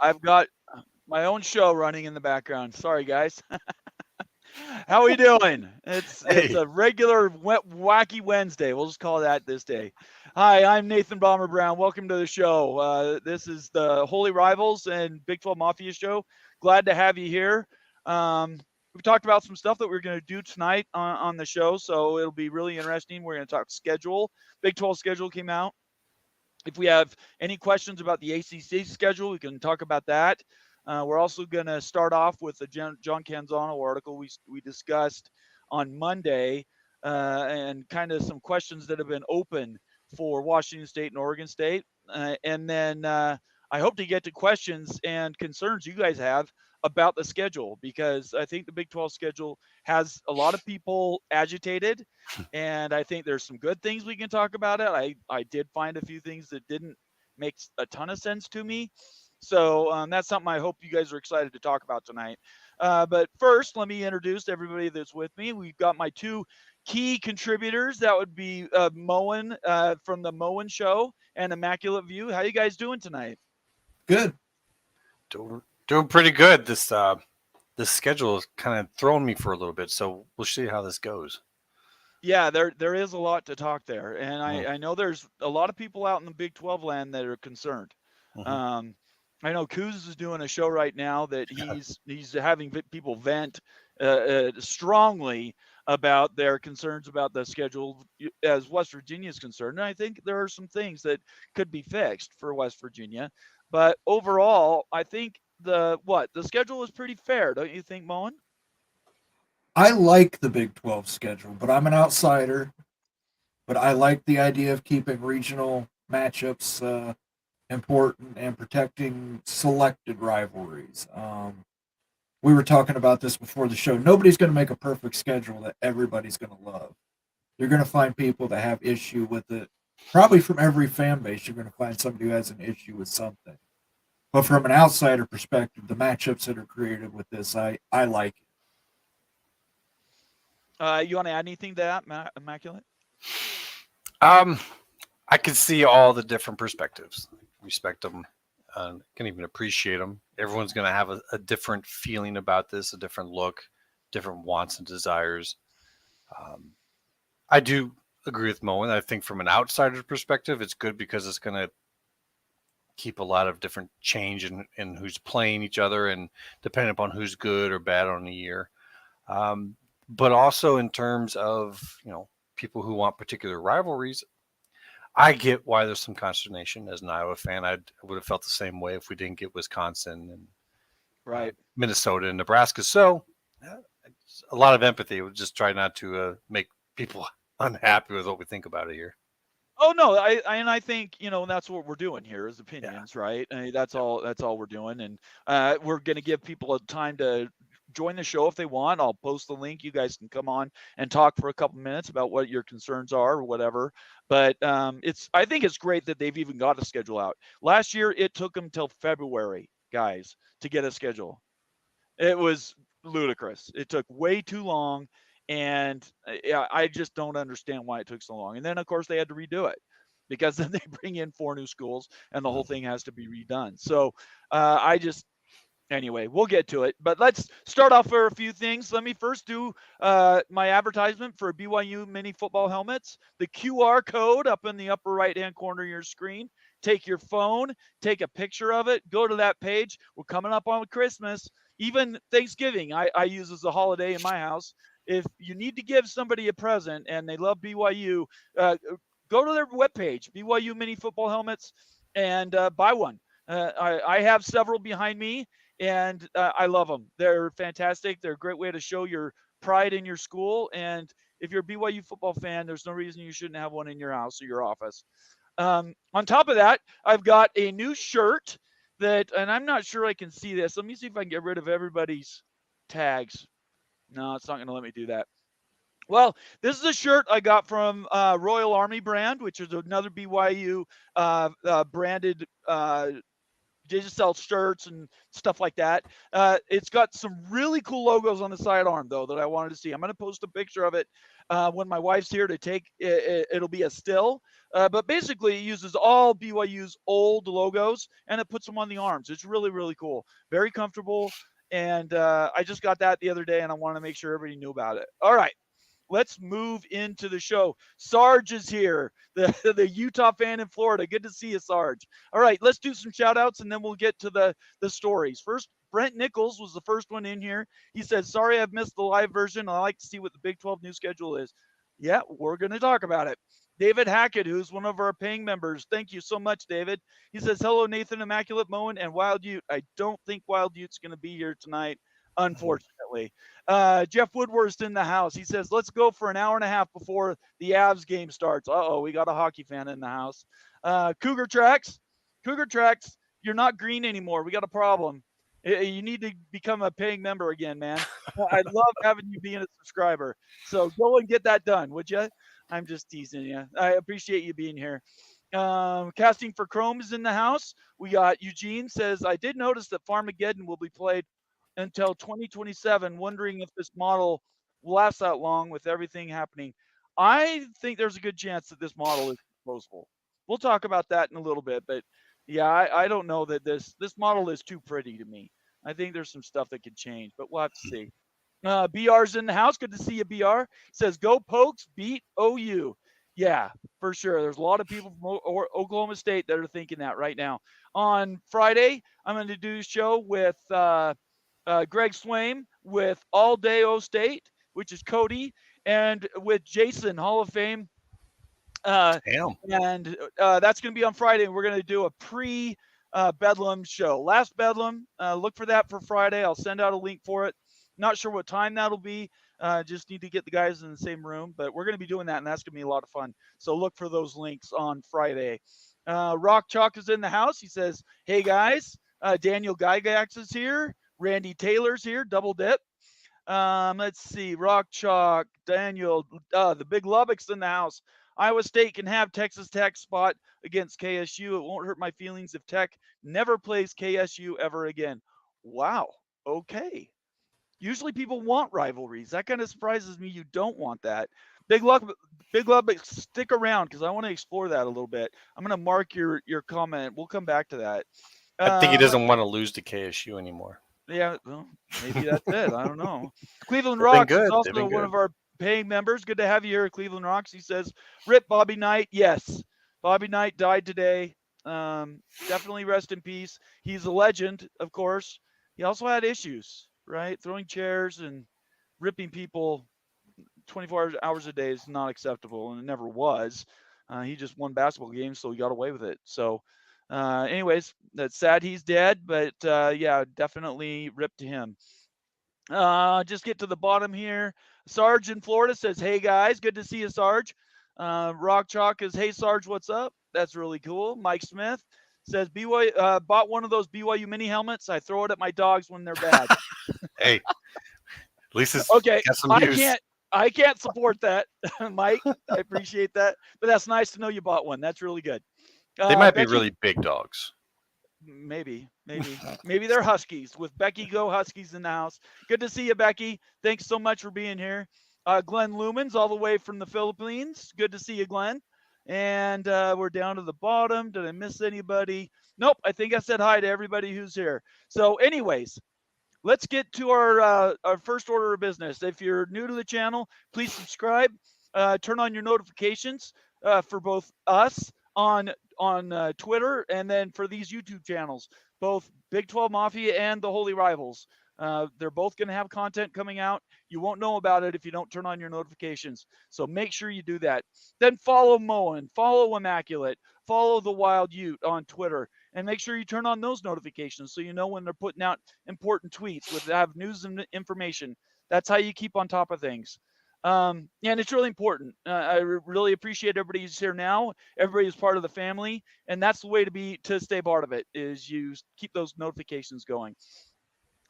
I've got my own show running in the background. Sorry, guys. How we doing? It's Hey, a regular wacky Wednesday. We'll just call that this day. Hi, I'm Nathan Bomber Brown. Welcome to the show. This is the Holy Rivals and Big 12 Mafia show. Glad to have you here. We've talked about some stuff that we're going to do tonight on the show, so it'll be really interesting. We're going to talk schedule. Big 12 schedule came out. If we have any questions about the ACC schedule, we can talk about that. We're also going to start off with the John Canzano article we discussed on Monday, and kind of some questions that have been open for Washington State and Oregon State. And then I hope to get to questions and concerns you guys have about the schedule, because I think the Big 12 schedule has a lot of people agitated, and I think there's some good things we can talk about it. I did find a few things that didn't make a ton of sense to me. So that's something I hope you guys are excited to talk about tonight. But first, let me introduce everybody that's with me. We've got my two key contributors. That would be Moen from the Moen Show and Immaculate View. How you guys doing tonight? Good. doing pretty good. This schedule has kind of thrown me for a little bit, so we'll see how this goes. Yeah, there is a lot to talk there, and Mm, I know there's a lot of people out in the Big 12 land that are concerned. mhm. Um, I know Kuz is doing a show right now that he's having people vent strongly about their concerns about the schedule as West Virginia is concerned. And I think there are some things that could be fixed for West Virginia, but overall, I think the schedule is pretty fair, don't you think, Moen? I like the Big 12 schedule, but I'm an outsider. But I like the idea of keeping regional matchups important and protecting selected rivalries. We were talking about this before the show. Nobody's going to make a perfect schedule that everybody's going to love. You're going to find people that have issue with it. Probably from every fan base, you're going to find somebody who has an issue with something. But from an outsider perspective, the matchups that are created with this, I like it. You want to add anything to that, Immaculate? Um, I can see all the different perspectives, respect them, can even appreciate them. Everyone's going to have a different feeling about this, a different look, different wants and desires. Um, I do agree with Moen. I think from an outsider's perspective, it's good because it's going to keep a lot of different change in who's playing each other and depending upon who's good or bad on the year. But also in terms of, people who want particular rivalries, I get why there's some consternation. As an Iowa fan, I would have felt the same way if we didn't get Wisconsin and Right. Minnesota and Nebraska. So a lot of empathy. We'll just try not to make people unhappy with what we think about it here. Oh no, I think that's what we're doing here is Yeah. opinions, right? I mean, that's all we're doing, and we're gonna give people a time to join the show if they want. I'll post the link. You guys can come on and talk for a couple minutes about what your concerns are or whatever. But I think it's great that they've even got a schedule out. Last year it took them till February, guys, to get a schedule. It was ludicrous. It took way too long, and yeah, I just don't understand why it took so long. And then of course they had to redo it because then they bring in four new schools and the whole thing has to be redone. So I just anyway, we'll get to it. But let's start off for a few things. Let me first do my advertisement for BYU mini football helmets. The QR code up in the upper right-hand corner of your screen. Take your phone, take a picture of it, go to that page. We're coming up on Christmas, even Thanksgiving. I use as a holiday in my house. If you need to give somebody a present and they love BYU, go to their webpage, BYU mini football helmets, and buy one. I have several behind me, and I love them. They're fantastic. They're a great way to show your pride in your school. And if you're a BYU football fan, there's no reason you shouldn't have one in your house or your office. On top of that, I've got a new shirt and I'm not sure I can see this. Let me see if I can get rid of everybody's tags. No, it's not going to let me do that. Well, this is a shirt I got from Royal Army brand, which is another BYU branded They just sell shirts and stuff like that. It's got some really cool logos on the sidearm though that I wanted to see. I'm going to post a picture of it when my wife's here to take. It'll be a still, but basically it uses all BYU's old logos and it puts them on the arms. It's really really cool, very comfortable, and I just got that the other day and I want to make sure everybody knew about it. All right. Let's move into the show. Sarge is here, the Utah fan in Florida. Good to see you, Sarge. All right, let's do some shout outs and then we'll get to the stories. First, Brent Nichols was the first one in here. He says, sorry I've missed the live version. I like to see what the Big 12 new schedule is. Yeah, we're going to talk about it. David Hackett, who's one of our paying members. Thank you so much, David. He says, hello, Nathan, Immaculate Moen, and Wild Ute. I don't think Wild Ute's going to be here tonight, unfortunately. Jeff Woodworth's in the house. He says, let's go for an hour and a half before the Avs game starts. Uh-oh, we got a hockey fan in the house. Cougar Tracks, you're not green anymore. We got a problem. You need to become a paying member again, man. I love having you being a subscriber. So go and get that done, would you? I'm just teasing you. I appreciate you being here. Casting for Chrome is in the house. We got Eugene says, I did notice that Farmageddon will be played until 2027, wondering if this model will last that long with everything happening. I think there's a good chance that this model is disposable. We'll talk about that in a little bit, but yeah, I don't know that this model is too pretty to me. I think there's some stuff that could change, but we'll have to see. BR's in the house. Good to see you, BR. Says, go Pokes, beat OU. Yeah, for sure. There's a lot of people from Oklahoma State that are thinking that right now. On Friday, I'm going to do a show with Greg Swaim, with All Day O State, which is Cody, and with Jason, Hall of Fame. And that's going to be on Friday. And we're going to do a pre-Bedlam show. Last Bedlam, look for that for Friday. I'll send out a link for it. Not sure what time that'll be. Just need to get the guys in the same room. But we're going to be doing that, and that's going to be a lot of fun. So look for those links on Friday. Rock Chalk is in the house. He says, hey, guys. Daniel Gygax is here. Randy Taylor's here. Double dip. Let's see. Rock Chalk, Daniel, the Big Lubbock's in the house. Iowa State can have Texas Tech spot against KSU. It won't hurt my feelings if Tech never plays KSU ever again. Wow. Okay. Usually people want rivalries. That kind of surprises me. You don't want that. Big Lubbock, stick around because I want to explore that a little bit. I'm going to mark your comment. We'll come back to that. I think he doesn't want to lose to KSU anymore. Yeah, well, maybe that's it. I don't know. Cleveland Rocks is also one of our paying members. Good to have you here, Cleveland Rocks. He says, rip Bobby Knight. Yes, Bobby Knight died today. Definitely rest in peace. He's a legend, of course. He also had issues, right? Throwing chairs and ripping people 24 hours a day is not acceptable, and it never was. He just won basketball games, so he got away with it. So anyways, that's sad he's dead, but yeah, definitely rip to him. Just get to the bottom here. Sarge in Florida says, hey guys, good to see you, Sarge. Rock Chalk is, hey Sarge, what's up? That's really cool. Mike Smith says, BYU bought one of those BYU mini helmets. I throw it at my dogs when they're bad. Hey, at least it's okay. got some use. I can't support that, Mike. I appreciate that, but that's nice to know you bought one. That's really good. They might be really big dogs. Maybe they're Huskies. With Becky Go Huskies in the house. Good to see you, Becky. Thanks so much for being here. Glenn Lumens, all the way from the Philippines. Good to see you, Glenn. And we're down to the bottom. Did I miss anybody? Nope. I think I said hi to everybody who's here. So, anyways, let's get to our first order of business. If you're new to the channel, please subscribe. Turn on your notifications for both us on Twitter, and then for these YouTube channels, both Big 12 Mafia and the Holy Rivals. They're both going to have content coming out. You won't know about it if you don't turn on your notifications. So make sure you do that. Then follow Moen, follow Immaculate, follow the Wild Ute on Twitter, and make sure you turn on those notifications so you know when they're putting out important tweets that have news and information. That's how you keep on top of things. And it's really important. I really appreciate everybody who's here now. Everybody is part of the family, and that's the way to stay part of it, is you keep those notifications going.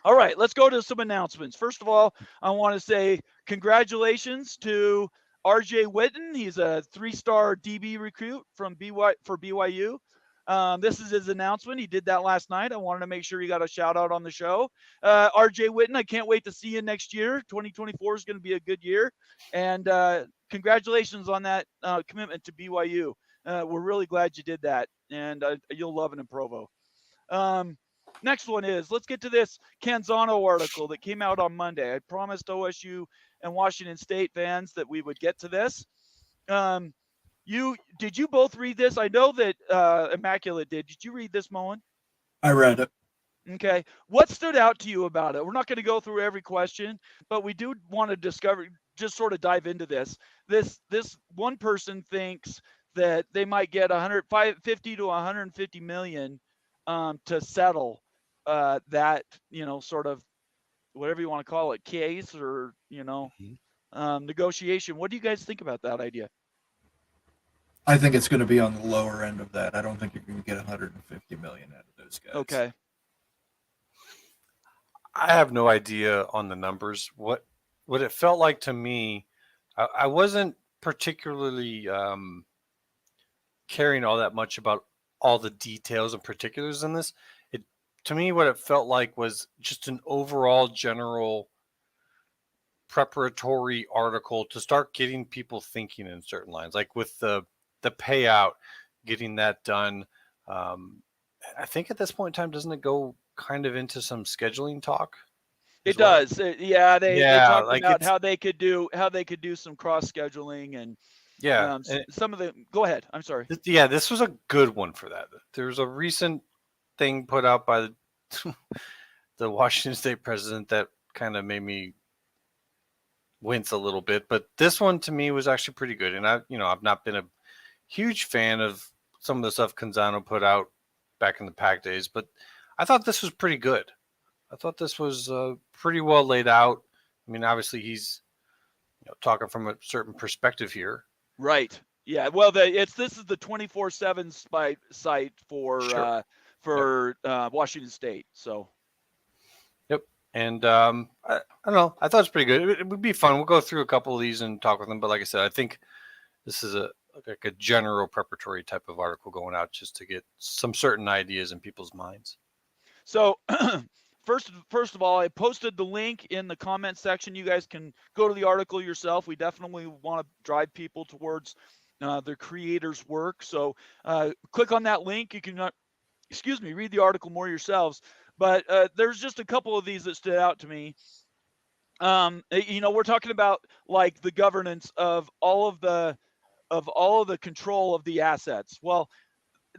All right, let's go to some announcements. First of all, I want to say congratulations to RJ Witten. He's a 3-star DB recruit for BYU. This is his announcement. He did that last night. I wanted to make sure he got a shout out on the show. RJ Witten, I can't wait to see you next year. 2024 is going to be a good year. And congratulations on that commitment to BYU. We're really glad you did that. And you'll love it in Provo. Next one is, let's get to this Canzano article that came out on Monday. I promised OSU and Washington State fans that we would get to this. Did you both read this? I know that Immaculate did. Did you read this, Moen? I read it. Okay. What stood out to you about it? We're not going to go through every question, but we do want to just sort of dive into this. This one person thinks that they might get 150 to 150 million to settle that, sort of whatever you want to call it, case or, negotiation. What do you guys think about that idea? I think it's going to be on the lower end of that. I don't think you're going to get 150 million out of those guys. Okay. I have no idea on the numbers. What it felt like to me, I wasn't particularly caring all that much about all the details and particulars in this. To me, what it felt like was just an overall general preparatory article to start getting people thinking in certain lines, like with the payout, getting that done. I think at this point in time, doesn't it go kind of into some scheduling talk? It does. They talked like about how they could do some cross scheduling and some of the. Go ahead. I'm sorry. This was a good one for that. There's a recent thing put out by the Washington State president that kind of made me wince a little bit, but this one to me was actually pretty good. And I've not been a huge fan of some of the stuff Canzano put out back in the Pac days, but I thought this was pretty good. I thought this was pretty well laid out. I mean, obviously he's talking from a certain perspective here. Right. Yeah. Well, this is the 24/7 site for Washington State. So. Yep. And I don't know. I thought it was pretty good. It would be fun. We'll go through a couple of these and talk with them. But like I said, I think this is a general preparatory type of article going out just to get some certain ideas in people's minds. So first of all, I posted the link in the comment section. You guys can go to the article yourself. We definitely want to drive people towards the creator's work. So click on that link. You can, read the article more yourselves. But there's just a couple of these that stood out to me. We're talking about like the governance of all of the control of the assets. Well,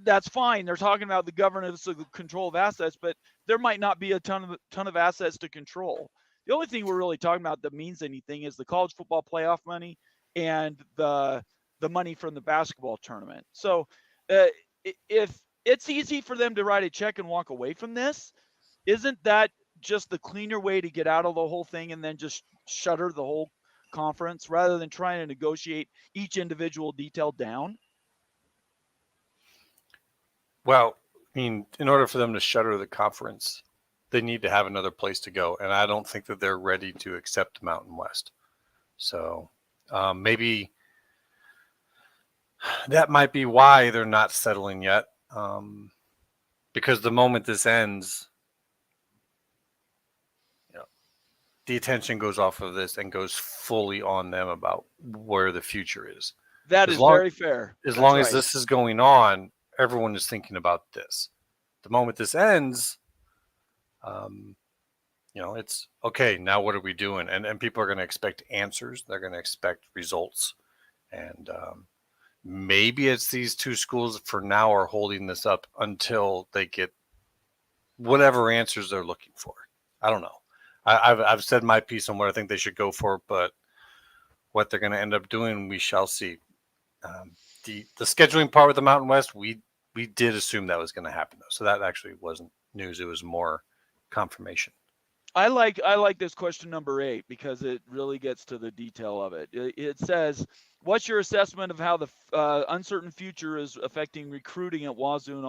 that's fine. They're talking about the governance of the control of assets, but there might not be a ton of assets to control. The only thing we're really talking about that means anything is the college football playoff money and the money from the basketball tournament. So if it's easy for them to write a check and walk away from this, isn't that just the cleaner way to get out of the whole thing and then just shutter the whole conference rather than trying to negotiate each individual detail down? Well, I mean, in order for them to shutter the conference, they need to have another place to go. And I don't think that they're ready to accept Mountain West. So maybe that might be why they're not settling yet. Because the moment this ends, the attention goes off of this and goes fully on them about where the future is. That is very fair. As long as this is going on, everyone is thinking about this. The moment this ends, it's okay. Now what are we doing? And people are going to expect answers. They're going to expect results. And maybe it's these two schools for now are holding this up until they get whatever answers they're looking for. I don't know. I've said my piece on what I think they should go for, but what they're going to end up doing, we shall see. The scheduling part with the Mountain West, we did assume that was going to happen, though. So that actually wasn't news. It was more confirmation. I like this question number 8 because it really gets to the detail of it. It says, what's your assessment of how the uncertain future is affecting recruiting at Wazoo and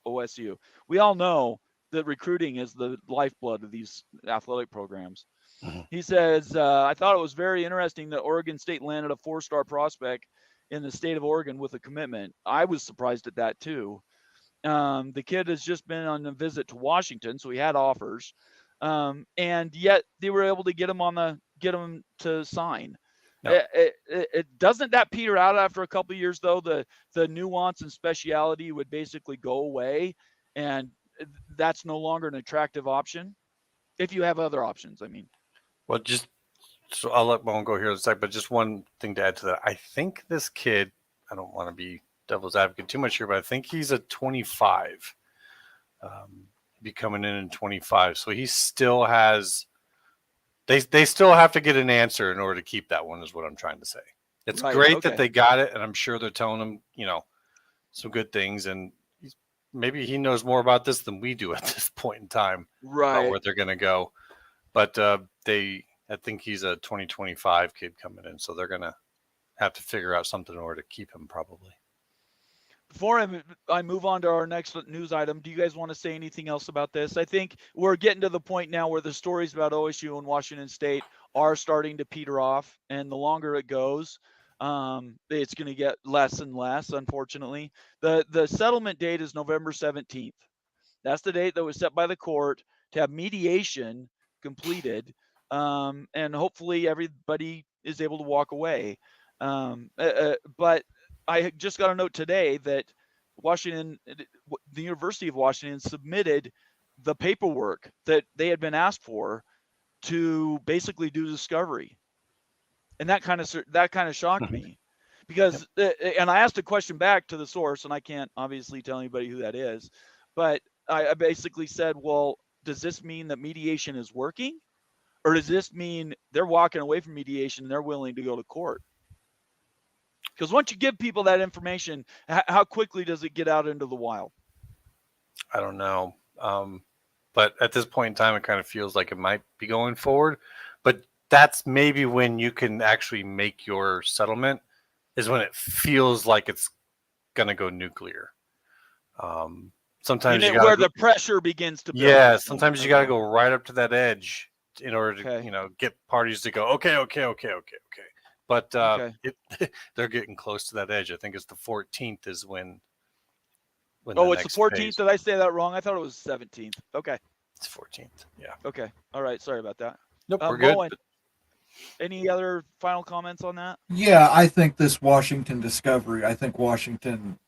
OSU? We all know that recruiting is the lifeblood of these athletic programs. Mm-hmm. He says, I thought it was very interesting that Oregon State landed a 4-star prospect in the state of Oregon with a commitment. I was surprised at that too. The kid has just been on a visit to Washington, so he had offers, and yet they were able to get him to sign. No. Doesn't that peter out after a couple of years though? The nuance and speciality would basically go away, and that's no longer an attractive option if you have other options. I mean, Well, just so I'll let Bowen go here in a sec, but just one thing to add to that. I think this kid, I don't want to be devil's advocate too much here, but I think he's a 25. Be coming in 25. So he still has, they still have to get an answer in order to keep that one, is what I'm trying to say. It's Right, great okay. that they got it, and I'm sure they're telling him, some good things. And maybe he knows more about this than we do at this point in time about right. where they're going to go. But I think he's a 2025 kid coming in, so they're going to have to figure out something in order to keep him probably. Before I move on to our next news item, do you guys want to say anything else about this? I think we're getting to the point now where the stories about OSU and Washington State are starting to peter off, and the longer it goes, it's going to get less and less, unfortunately. The settlement date is November 17th. That's the date that was set by the court to have mediation completed, and hopefully everybody is able to walk away. But I just got a note today that the University of Washington submitted the paperwork that they had been asked for to basically do discovery, and that kind of shocked me, because and I asked a question back to the source, and I can't obviously tell anybody who that is, but I basically said, well, does this mean that mediation is working, or does this mean they're walking away from mediation and they're willing to go to court? Because once you give people that information, how quickly does it get out into the wild? I don't know. But at this point in time, it kind of feels like it might be going forward. But that's maybe when you can actually make your settlement, is when it feels like it's going to go nuclear. Sometimes where the pressure begins to build. Yeah, sometimes you got to go right up to that edge in order to, get parties to go, okay. But they're getting close to that edge. I think it's the 14th is when it's the 14th? Phase. Did I say that wrong? I thought it was 17th. Okay. It's 14th. Yeah. Okay. All right. Sorry about that. Nope, we're good. Bowen, any other final comments on that? Yeah, I think this Washington discovery, I think Washington,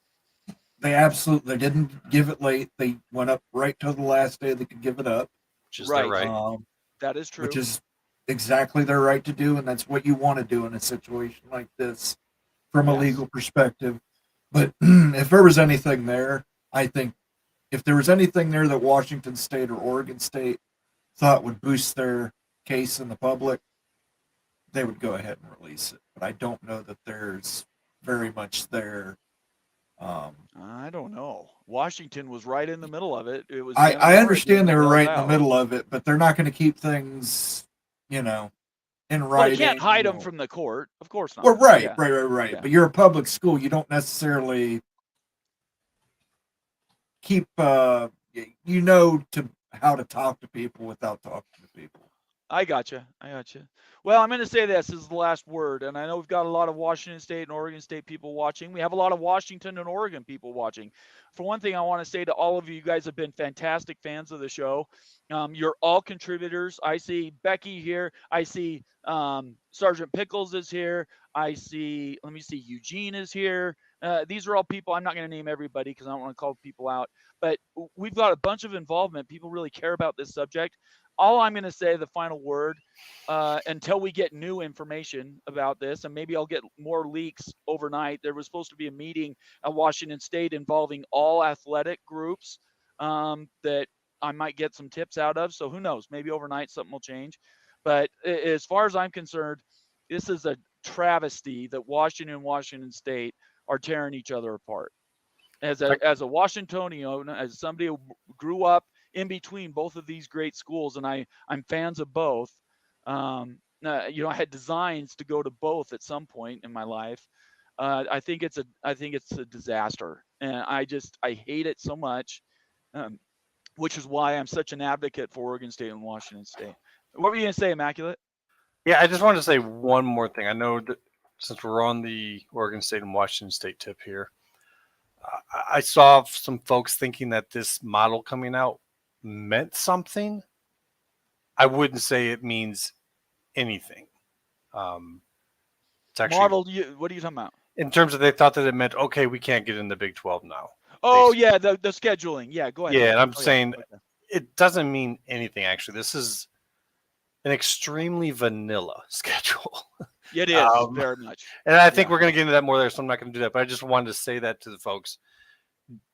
they absolutely didn't give it late. They went up right till the last day they could give it up. Which is their right. That is true. Which is exactly their right to do, and that's what you want to do in a situation like this from a legal perspective. But if there was anything there, I think if there was anything there that Washington State or Oregon State thought would boost their case in the public, they would go ahead and release it. But I don't know that there's very much there. I don't know. Washington was right in the middle of it. It was. I understand they were right in the middle of it, but they're not going to keep things, in writing. Well, you can't hide them from the court. Of course not. Well, right. Yeah. But you're a public school. You don't necessarily keep, how to talk to people without talking to people. I gotcha. Well, I'm going to say this is the last word, and I know we've got a lot of Washington State and Oregon State people watching. We have a lot of Washington and Oregon people watching. For one thing, I want to say to all of you, you guys have been fantastic fans of the show. You're all contributors. I see Becky here. I see Sergeant Pickles is here. Eugene is here. These are all people. I'm not going to name everybody because I don't want to call people out, but we've got a bunch of involvement. People really care about this subject. All I'm going to say, the final word, until we get new information about this, and maybe I'll get more leaks overnight. There was supposed to be a meeting at Washington State involving all athletic groups that I might get some tips out of. So who knows? Maybe overnight something will change. But as far as I'm concerned, this is a travesty that Washington and Washington State are tearing each other apart. As a Washingtonian, as somebody who grew up in between both of these great schools, and I'm fans of both. I had designs to go to both at some point in my life. I think it's a disaster, and I hate it so much, which is why I'm such an advocate for Oregon State and Washington State. What were you gonna say, Immaculate? Yeah, I just wanted to say one more thing. I know that since we're on the Oregon State and Washington State tip here, I saw some folks thinking that this model coming out meant something. I wouldn't say it means anything. It's actually Model, what are you talking about? in terms of they thought that it meant, okay, we can't get in the Big 12 now. Oh yeah, the scheduling. Yeah, go ahead. Yeah, and I'm Go ahead. saying it doesn't mean anything. Actually, this is an extremely vanilla schedule. It is very much. And I think we're going to get into that more there, so I'm not going to do that. But I just wanted to say that to the folks.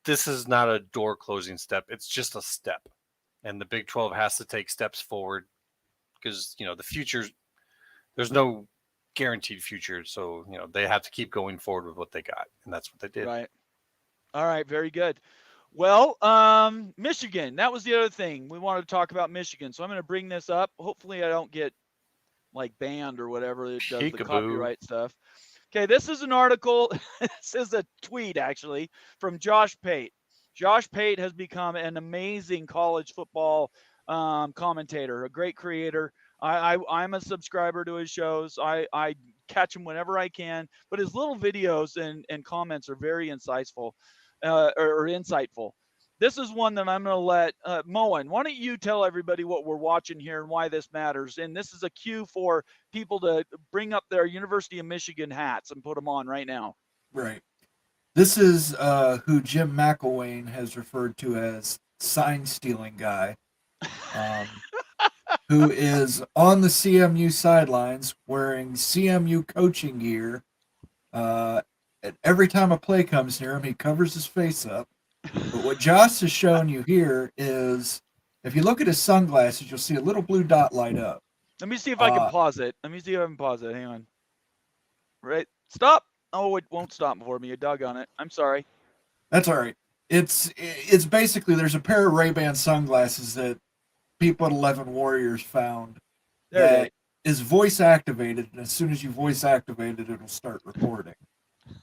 This is not a door closing step. It's just a step. And the Big 12 has to take steps forward because, the future, there's no guaranteed future. So, they have to keep going forward with what they got. And that's what they did. Right. All right. Very good. Well, Michigan, that was the other thing. We wanted to talk about Michigan. So I'm going to bring this up. Hopefully I don't get like banned or whatever it does the copyright stuff. Okay, this is an article. This is a tweet actually from Josh Pate. Josh Pate has become an amazing college football commentator, a great creator. I'm a subscriber to his shows. I catch him whenever I can, but his little videos and comments are very insightful. Or insightful. This is one that I'm going to let Moen. Why don't you tell everybody what we're watching here and why this matters? And this is a cue for people to bring up their University of Michigan hats and put them on right now. Right. This is who Jim McElwain has referred to as sign stealing guy, who is on the CMU sidelines wearing CMU coaching gear. Every time a play comes near him, he covers his face up. But what Josh has shown you here is, if you look at his sunglasses, you'll see a little blue dot light up. Let me see if I can pause it. Let me see if I can pause it. Hang on. Right. Stop. Oh, it won't stop for me. You dug on it. I'm sorry. That's all right. It's basically, there's a pair of Ray-Ban sunglasses that people at 11 Warriors found that is voice activated, and as soon as you voice activate it, it'll start recording.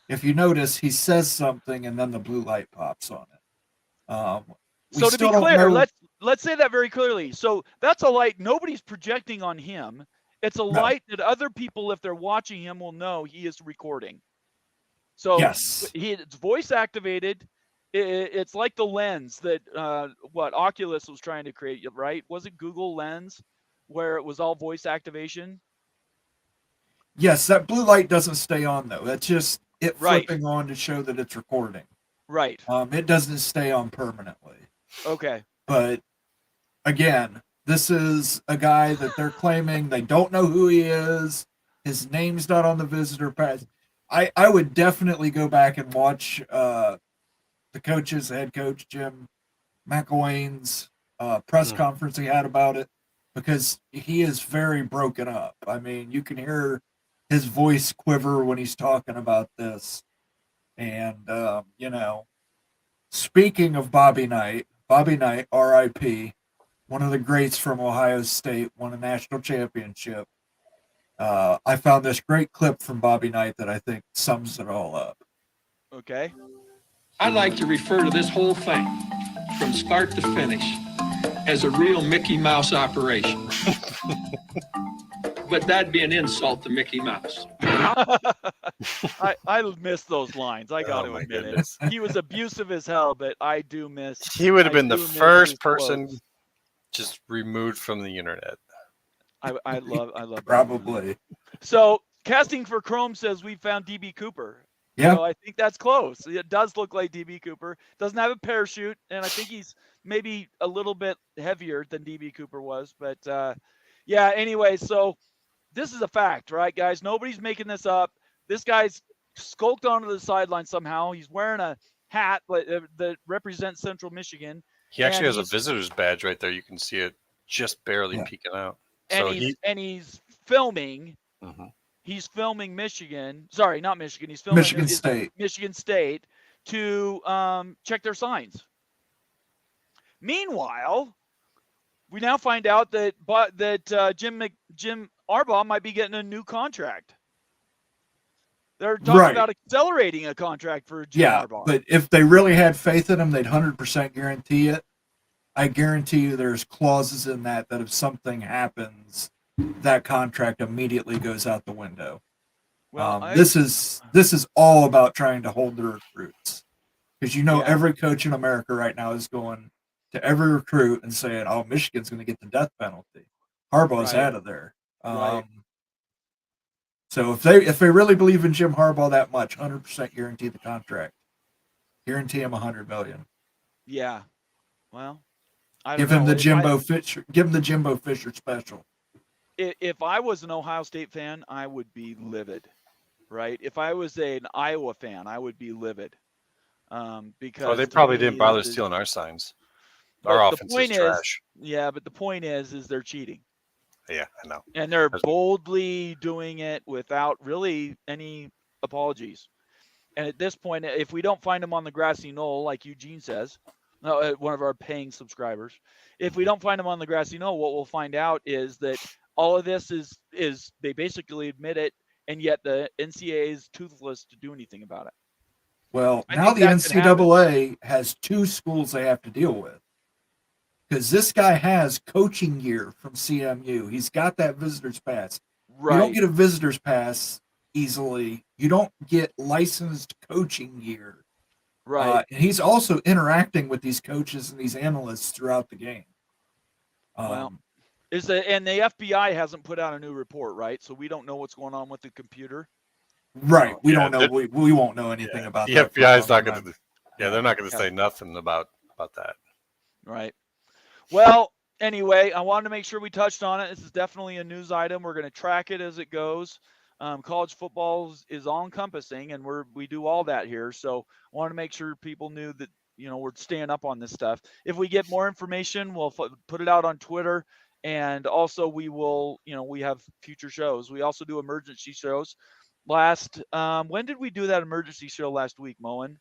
If you notice, he says something and then the blue light pops on it. So to be clear, let's say that very clearly. So that's a light nobody's projecting on him. It's a light that other people, if they're watching him, will know he is recording. So yes, it's voice activated. It's like the lens that what Oculus was trying to create, right? Was it Google Lens where it was all voice activation? Yes, that blue light doesn't stay on though. That's just it flipping on to show that it's recording. Right. It doesn't stay on permanently. Okay. But again, this is a guy that they're claiming they don't know who he is. His name's not on the visitor pass. I would definitely go back and watch the head coach Jim McElwain's press conference he had about it, because he is very broken up. I mean, you can hear his voice quiver when he's talking about this. And, speaking of Bobby Knight, R.I.P., one of the greats from Ohio State, won a national championship. I found this great clip from Bobby Knight that I think sums it all up. Okay. I'd like to refer to this whole thing from start to finish as a real Mickey Mouse operation. But that'd be an insult to Mickey Mouse. I miss those lines. I got to admit it. He was abusive as hell, but I do miss. He would have been the first person just removed from the internet. I love probably. So Casting for Chrome says we found DB Cooper. Yeah, so I think that's close. It does look like DB Cooper. Doesn't have a parachute, and I think he's maybe a little bit heavier than DB Cooper was. But yeah. Anyway, so this is a fact, right, guys? Nobody's making this up. This guy's skulked onto the sideline somehow. He's wearing a hat that represents Central Michigan. He actually has a visitor's badge right there. You can see it just barely peeking out. And he's filming. Mm-hmm. He's filming Michigan. Sorry, not Michigan. He's filming Michigan State to check their signs. Meanwhile, we now find out that Jim Harbaugh might be getting a new contract. They're talking about accelerating a contract for Jim Harbaugh. But if they really had faith in him, they'd 100% guarantee it. I guarantee you there's clauses in that if something happens, that contract immediately goes out the window. Well, this is all about trying to hold the recruits. Because you know Yeah. every coach in America right now is going to every recruit and saying, "Oh, Michigan's going to get the death penalty. Harbaugh's Right. out of there." Right. So if they really believe in Jim Harbaugh that much, 100% guarantee the contract. Guarantee him $100 million. Yeah. Well, I don't Give him know. the Jimbo Fisher. Give him the Jimbo Fisher special. If I was an Ohio State fan, I would be livid. Right. If I was an Iowa fan, I would be livid. Oh, Because they to probably didn't me, bother stealing our signs. Our but the offense is point is, trash. yeah, but the point is they're cheating. Yeah, I know. And they're That's- boldly doing it without really any apologies. And at this point, if we don't find them on the grassy knoll, like Eugene says, one of our paying subscribers, if we don't find them on the grassy knoll, what we'll find out is that all of this is they basically admit it, and yet the NCAA is toothless to do anything about it. Well, I now think the that could happen. NCAA has 2 schools they have to deal with. Because this guy has coaching gear from CMU. He's got that visitor's pass. You don't Right. get a visitor's pass easily. You don't get licensed coaching gear. Right. And he's also interacting with these coaches and these analysts throughout the game. Well, and the FBI hasn't put out a new report, right? So we don't know what's going on with the computer. Right. We Yeah, don't know. We won't know anything about the that. for a FBI is long not going time. to. Yeah, they're not going to Yeah. say nothing about that. Right. Well, anyway, I wanted to make sure we touched on it. This is definitely a news item. We're going to track it as it goes. College football is all encompassing, and we do all that here. So I want to make sure people knew that we're staying up on this stuff. If we get more information, we'll put it out on Twitter, and also we will. We have future shows. We also do emergency shows. When did we do that emergency show last week, Moen?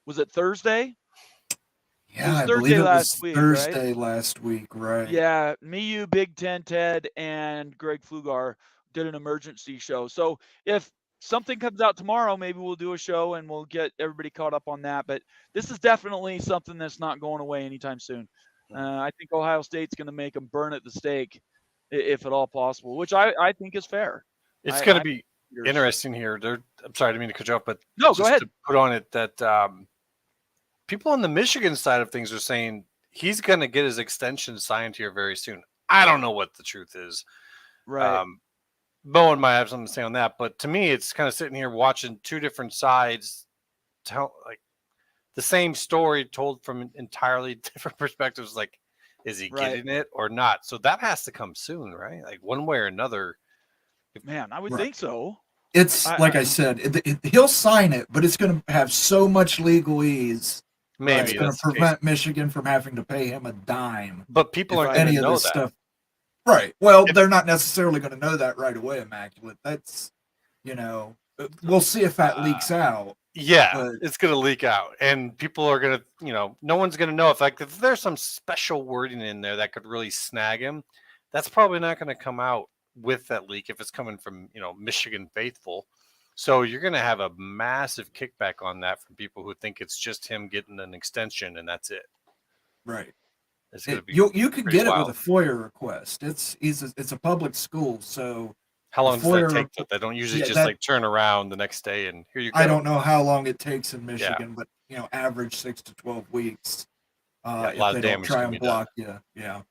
Was it Thursday? Yeah, It was I Thursday believe it last was week, Thursday right? last week, right? Yeah, me, you, Big Ten, Ted, and Greg Flugar did an emergency show. So if something comes out tomorrow, maybe we'll do a show and we'll get everybody caught up on that. But this is definitely something that's not going away anytime soon. I think Ohio State's going to make them burn at the stake, if at all possible, which I think is fair. It's I- going I- to be interesting here. I'm sorry, I didn't mean to cut you off, but No, go just ahead. to put on it that people on the Michigan side of things are saying he's going to get his extension signed here very soon. I don't know what the truth is. Right. Bowen might have something to say on that, but to me, it's kind of sitting here watching two different sides tell like the same story told from entirely different perspectives. Like, is he Right. getting it or not? So that has to come soon, right? Like one way or another. Man, I would Right. think so. It's like I said, he'll sign it, but it's going to have so much legalese. Maybe It's going that's to the case. prevent Michigan from having to pay him a dime. But people if aren't going any to of know this that. stuff. Right. Well, they're not necessarily going to know that right away, Immaculate. That's, we'll see if that leaks out. Yeah, but- it's going to leak out, and people are going to, no one's going to know if there's some special wording in there that could really snag him. That's probably not going to come out with that leak if it's coming from, Michigan faithful. So you're going to have a massive kickback on that from people who think it's just him getting an extension and that's it. Right. It's going to be You could pretty get wild. it with a FOIA request. It's a public school, so How long does FOIA that take? Though? They don't usually Yeah, just that- like turn around the next day and here you go. I don't know how long it takes in Michigan, but average 6 to 12 weeks. A lot If of they don't damage try can and be done. block you, yeah. I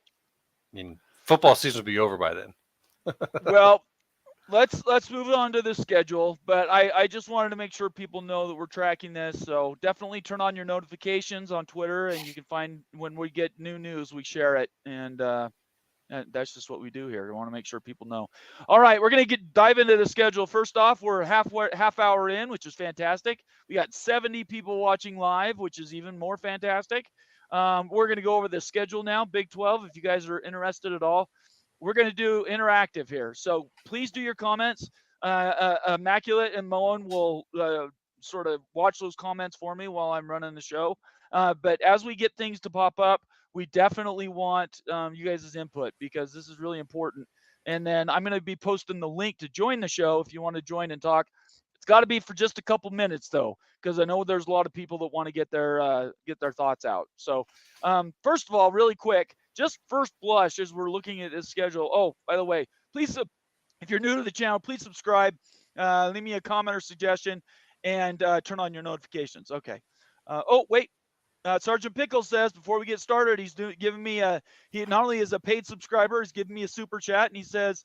mean, football season will be over by then. Well, let's move on to the schedule, but I just wanted to make sure people know that we're tracking this. So definitely turn on your notifications on Twitter, and you can find when we get new news, we share it, and that's just what we do here. We want to make sure people know. All right, we're gonna dive into the schedule. First off, we're half hour in, which is fantastic. We got 70 people watching live, which is even more fantastic. We're gonna go over the schedule now, Big 12. If you guys are interested at all. We're going to do interactive here. So please do your comments. Immaculate and Moen will sort of watch those comments for me while I'm running the show. But as we get things to pop up, we definitely want you guys' input because this is really important. And then I'm going to be posting the link to join the show if you want to join and talk. It's got to be for just a couple minutes though, because I know there's a lot of people that want to get their thoughts out. So first of all, really quick, just first blush as we're looking at this schedule. Oh, by the way, please, if you're new to the channel, please subscribe, leave me a comment or suggestion, and turn on your notifications. Okay. Oh, wait. Sergeant Pickles says before we get started, he's giving me he not only is a paid subscriber, he's giving me a super chat, and he says,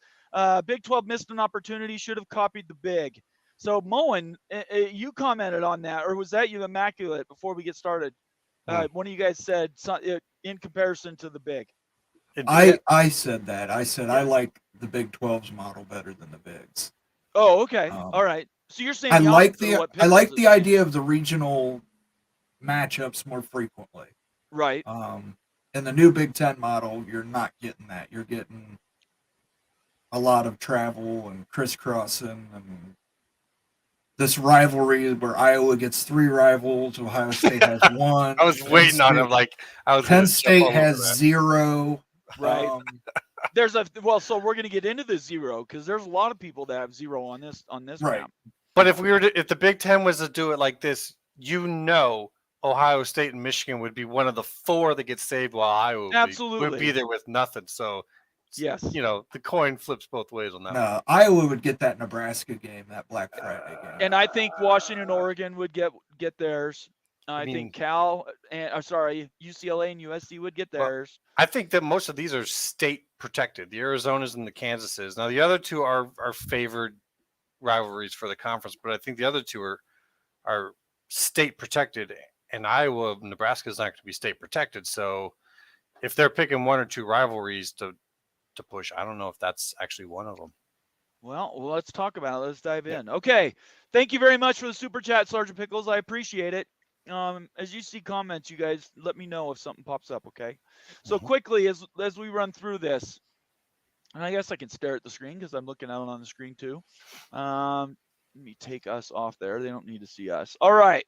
Big 12 missed an opportunity, should have copied the Big. So Moen, you commented on that, or was that you, Immaculate, before we get started? One of you guys said in comparison to the Big. I said that. I said I Yeah. like the Big 12's model better than the Bigs. Oh, okay. All right. So you're saying I the like opposite of the what I like Pickles the is saying. idea of the regional matchups more frequently. Right. In the new Big Ten model, you're not getting that. You're getting a lot of travel and crisscrossing and this rivalry where Iowa gets 3 rivals, Ohio State has 1. I was waiting on him. Like I was. Penn gonna jump State all over has that. 0. Right. There's so we're gonna get into the 0 because there's a lot of people that have 0 on this Right. map. But if the Big Ten was to do it like this, Ohio State and Michigan would be one of the 4 that get saved, while Iowa would be there with nothing. So, yes, the coin flips both ways on that. No, Iowa would get that Nebraska game, that Black Friday game. and I think Washington, Oregon would get theirs. I think Cal, UCLA and USC would get theirs. I think that most of these are state protected. The Arizonas and the Kansases. Now the other 2 are favored rivalries for the conference, but I think the other 2 are state protected, and Iowa, Nebraska is not going to be state protected. So if they're picking 1 or 2 rivalries to push, I don't know if that's actually one of them. Well, let's talk about it. Let's dive in. Okay. Thank you very much for the super chat, Sergeant Pickles. I appreciate it. As you see comments, you guys let me know if something pops up, okay? So quickly, as we run through this, and I guess I can stare at the screen because I'm looking out on the screen too. Let me take us off there. They don't need to see us. All right.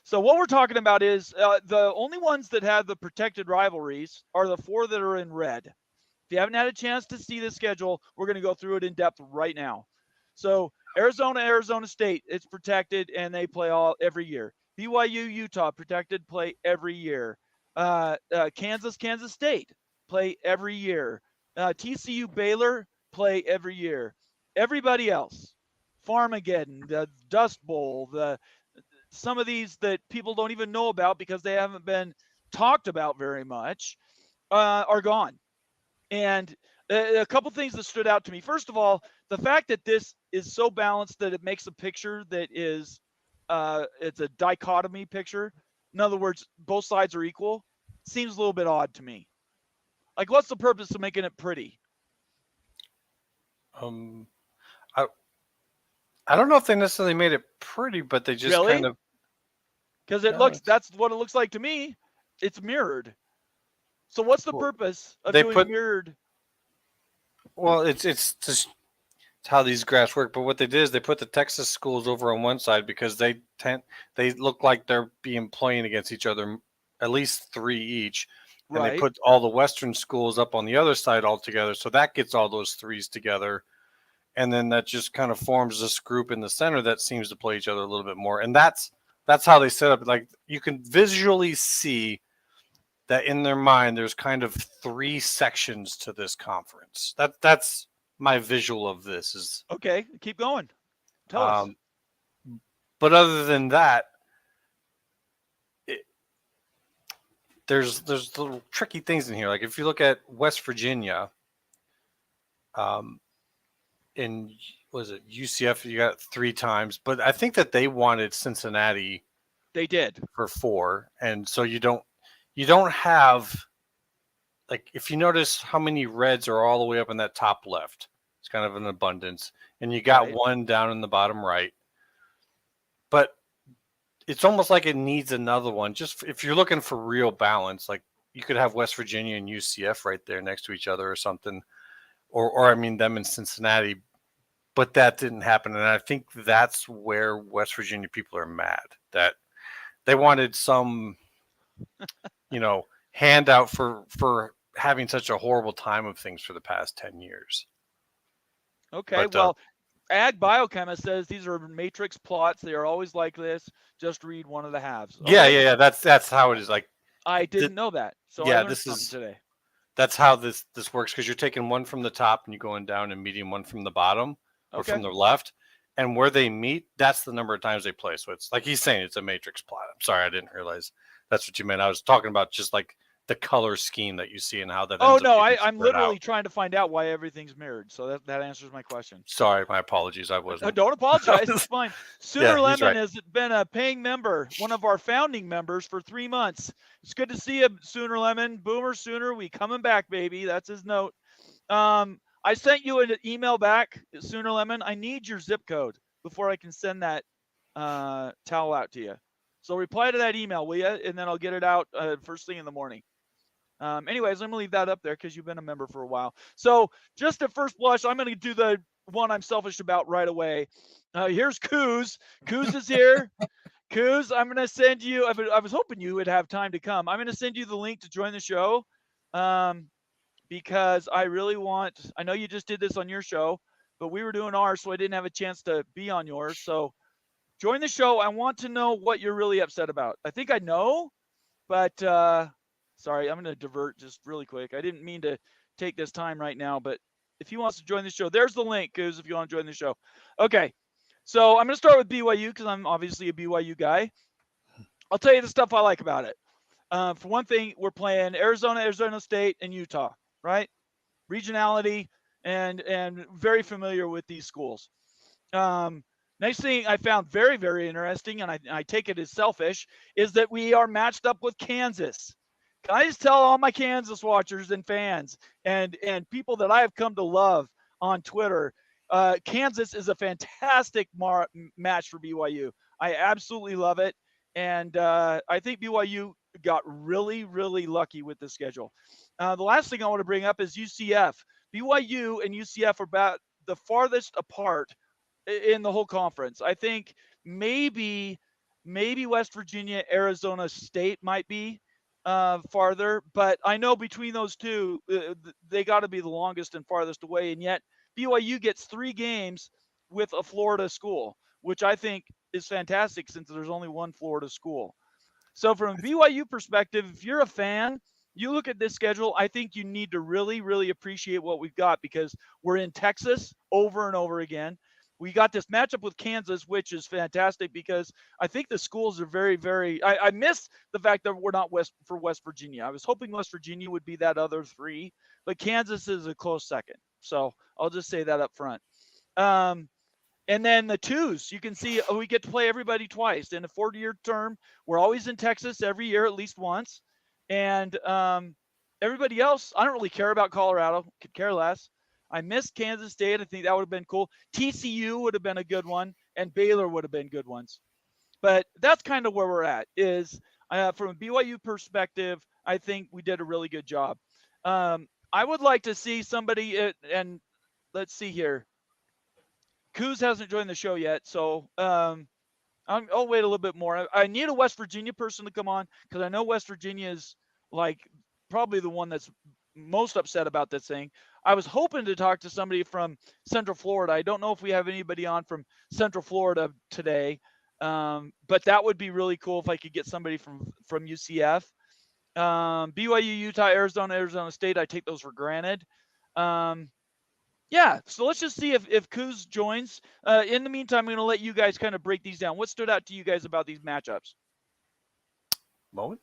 So what we're talking about is the only ones that have the protected rivalries are the 4 that are in red. If you haven't had a chance to see the schedule, we're going to go through it in depth right now. So Arizona State, it's protected, and they play every year. BYU, Utah, protected, play every year. Kansas State, play every year. TCU, Baylor, play every year. Everybody else, Farmageddon, the Dust Bowl, some of these that people don't even know about because they haven't been talked about very much, are gone. And a couple things that stood out to me. First of all, the fact that this is so balanced that it makes a picture that is, it's a dichotomy picture. In other words, both sides are equal. Seems a little bit odd to me. Like, what's the purpose of making it pretty? I don't know if they necessarily made it pretty, but they just kind of. Because that's what it looks like to me. It's mirrored. So what's the purpose of doing mirrored? Well, it's just how these graphs work. But what they did is they put the Texas schools over on one side because they look like they're playing against each other, at least 3 each. And they put all the Western schools up on the other side all together. So that gets all those 3s together. And then that just kind of forms this group in the center that seems to play each other a little bit more. And that's how they set up. Like, you can visually see that in their mind, there's kind of 3 sections to this conference. That's my visual of this. Is okay. Keep going. Tell us. But other than that, there's little tricky things in here. Like if you look at West Virginia, in UCF, you got 3 times, but I think that they wanted Cincinnati. They did for 4, and so you don't have, like, if you notice how many reds are all the way up in that top left, it's kind of an abundance, and you got 1 down in the bottom right, but it's almost like it needs another one. Just if you're looking for real balance, like you could have West Virginia and UCF right there next to each other or something, or I mean them in Cincinnati, but that didn't happen, and I think that's where West Virginia people are mad that they wanted some handout for having such a horrible time of things for the past 10 years. Okay, well, Ag Biochemist says these are matrix plots. They are always like this. Just read one of the halves. Okay. Yeah. That's how it is. Like, I didn't know that. So I learned something today. That's how this works, because you're taking one from the top and you're going down and meeting one from the bottom or from the left, and where they meet, that's the number of times they play. So it's like he's saying, it's a matrix plot. I'm sorry, I didn't realize that's what you meant. I was talking about just like the color scheme that you see and how that Oh ends up no, getting I'm spread literally out. trying to find out why everything's mirrored. So that answers my question. Sorry, my apologies. I wasn't. Don't apologize. It's fine. Sooner he's Lemon right. has been a paying member, one of our founding members for 3 months. It's good to see you, Sooner Lemon. Boomer Sooner, we coming back, baby. That's his note. I sent you an email back, Sooner Lemon. I need your zip code before I can send that towel out to you. So reply to that email, will you? And then I'll get it out first thing in the morning. Anyways, I'm going to leave that up there because you've been a member for a while. So just at first blush, I'm going to do the one I'm selfish about right away. Here's Coos. Coos is here. Coos, I'm going to send you, I was hoping you would have time to come. I'm going to send you the link to join the show because I really want, I know you just did this on your show, but we were doing ours, so I didn't have a chance to be on yours. So join the show. I want to know what you're really upset about. I think I know, but sorry, I'm going to divert just really quick. I didn't mean to take this time right now, but if he wants to join the show, there's the link, Coos, if you want to join the show. Okay, so I'm going to start with BYU because I'm obviously a BYU guy. I'll tell you the stuff I like about it. For one thing, we're playing Arizona, Arizona State, and Utah, right? Regionality and very familiar with these schools. Next thing I found very, very interesting, and I take it as selfish, is that we are matched up with Kansas. Can I just tell all my Kansas watchers and fans and people that I have come to love on Twitter, Kansas is a fantastic match for BYU. I absolutely love it. And I think BYU got really, really lucky with the schedule. The last thing I want to bring up is UCF. BYU and UCF are about the farthest apart in the whole conference. I think maybe West Virginia, Arizona State might be farther, but I know between those two, they got to be the longest and farthest away. And yet BYU gets 3 games with a Florida school, which I think is fantastic since there's only one Florida school. So from a BYU perspective, if you're a fan, you look at this schedule, I think you need to really, really appreciate what we've got because we're in Texas over and over again. We got this matchup with Kansas, which is fantastic because I think the schools are very, very. I miss the fact that we're not West Virginia. I was hoping West Virginia would be that other 3, but Kansas is a close second. So I'll just say that up front. And then the 2s, you can see we get to play everybody twice in a 4-year term. We're always in Texas every year, at least once. And everybody else, I don't really care about Colorado. Could care less. I missed Kansas State. I think that would have been cool. TCU would have been a good one, and Baylor would have been good ones. But that's kind of where we're at. Is from a BYU perspective, I think we did a really good job. I would like to see somebody, and let's see here. Coos hasn't joined the show yet, so I'll wait a little bit more. I need a West Virginia person to come on because I know West Virginia is like probably the one that's most upset about this thing. I was hoping to talk to somebody from Central Florida. I don't know if we have anybody on from Central Florida today, but that would be really cool if I could get somebody from UCF. BYU, Utah, Arizona State, I take those for granted. Yeah, so let's just see if Coos joins. In the meantime, I'm going to let you guys kind of break these down. What stood out to you guys about these matchups? Moment?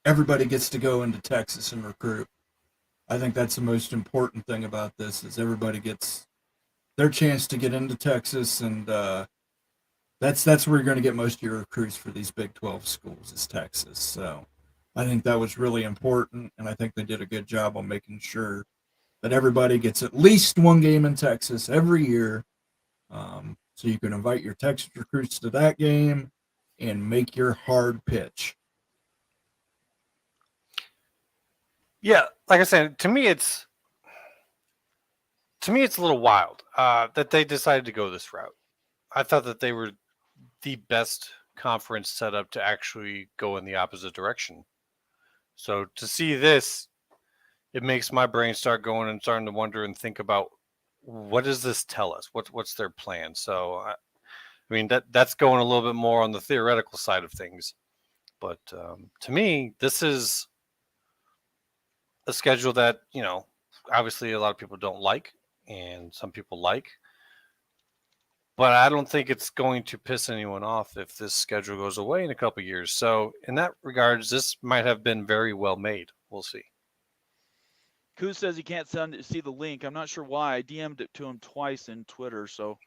Everybody gets to go into Texas and recruit. I think that's the most important thing about this is everybody gets their chance to get into Texas, and that's where you're going to get most of your recruits for these Big 12 schools is Texas. So I think that was really important, and I think they did a good job on making sure that everybody gets at least one game in Texas every year. So you can invite your Texas recruits to that game and make your hard pitch. Yeah, like I said, to me it's a little wild that they decided to go this route. I thought that they were the best conference set up to actually go in the opposite direction. So to see this, it makes my brain start going and starting to wonder and think about what does this tell us? What's their plan? So I mean that's going a little bit more on the theoretical side of things, but to me, this is a schedule that, obviously a lot of people don't like and some people like. but I don't think it's going to piss anyone off if this schedule goes away in a couple of years. So in that regards, this might have been very well made. We'll see. Kuz says he can't see the link. I'm not sure why. I DM'd it to him twice in Twitter. So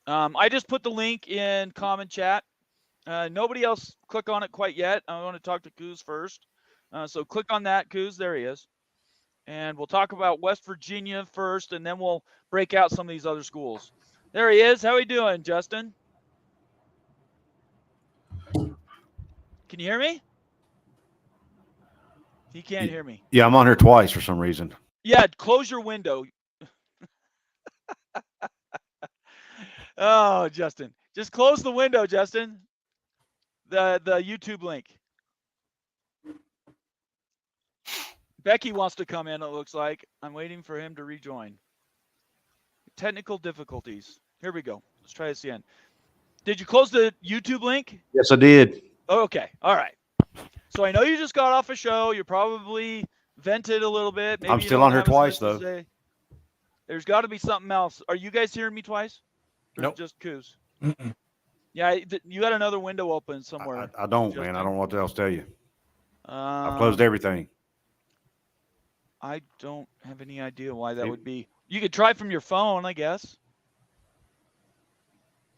I just put the link in common chat. Nobody else click on it quite yet. I want to talk to Kuz first. So click on that, Kuz. There he is. And we'll talk about West Virginia first, and then we'll break out some of these other schools. There he is. How are you doing, Justin? Can you hear me? He can't hear me. Yeah, I'm on here twice for some reason. Yeah, close your window. Oh, Justin. Just close the window, Justin. The YouTube link. Becky wants to come in, it looks like. I'm waiting for him to rejoin. Technical difficulties. Here we go. Let's try this again. Did you close the YouTube link? Yes, I did. Oh, okay. All right. So I know you just got off a show. You're probably vented a little bit. Maybe I'm you still don't on here have as twice, much to though. say. There's got to be something else. Are you guys hearing me twice? Or Nope. Just Kuz? Mm-mm. Yeah, you got another window open somewhere. I don't, Justin. man. I don't know what else to tell you. I've Um, closed everything. I don't have any idea why that would be. You could try from your phone, I guess.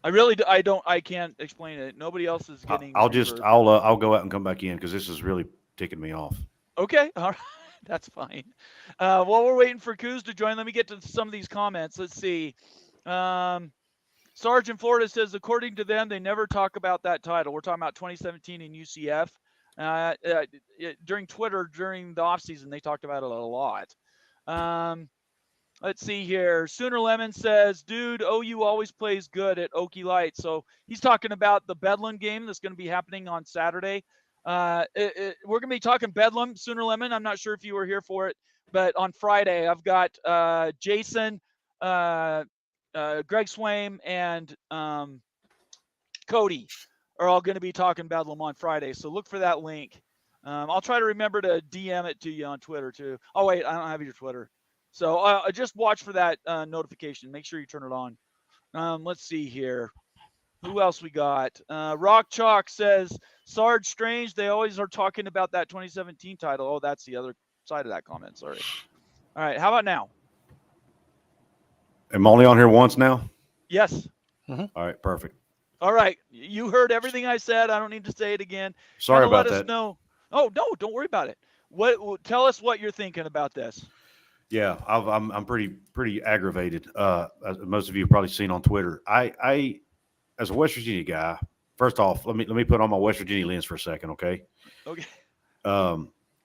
I can't explain it. Nobody else is getting. I'll reverb. I'll go out and come back in because this is really ticking me off. Okay, all right, that's fine. While we're waiting for Kuz to join, let me get to some of these comments. Let's see. Sarge in Florida says, according to them, they never talk about that title. We're talking about 2017 in UCF. During Twitter, during the offseason, they talked about it a lot. Let's see here. Sooner Lemon says, dude, OU always plays good at Okie Light. So he's talking about the Bedlam game that's going to be happening on Saturday. We're going to be talking Bedlam, Sooner Lemon. I'm not sure if you were here for it, but on Friday, I've got Jason, Greg Swaim, and Cody are all going to be talking Bedlam on Friday. So look for that link. I'll try to remember to DM it to you on Twitter too. Oh, wait, I don't have your Twitter. So just watch for that notification. Make sure you turn it on. Let's see here. Who else we got? Rock Chalk says, Sarge Strange, they always are talking about that 2017 title. Oh, that's the other side of that comment. Sorry. All right. How about now? Am I only on here once now? Yes. All right, perfect. All right. You heard everything I said. I don't need to say it again. Sorry Kinda about let us that. know. Oh, no, don't worry about it. Tell us what you're thinking about this. Yeah, I'm pretty aggravated. As most of you have probably seen on Twitter. I as a West Virginia guy, first off, let me put on my West Virginia lens for a second, okay? Okay.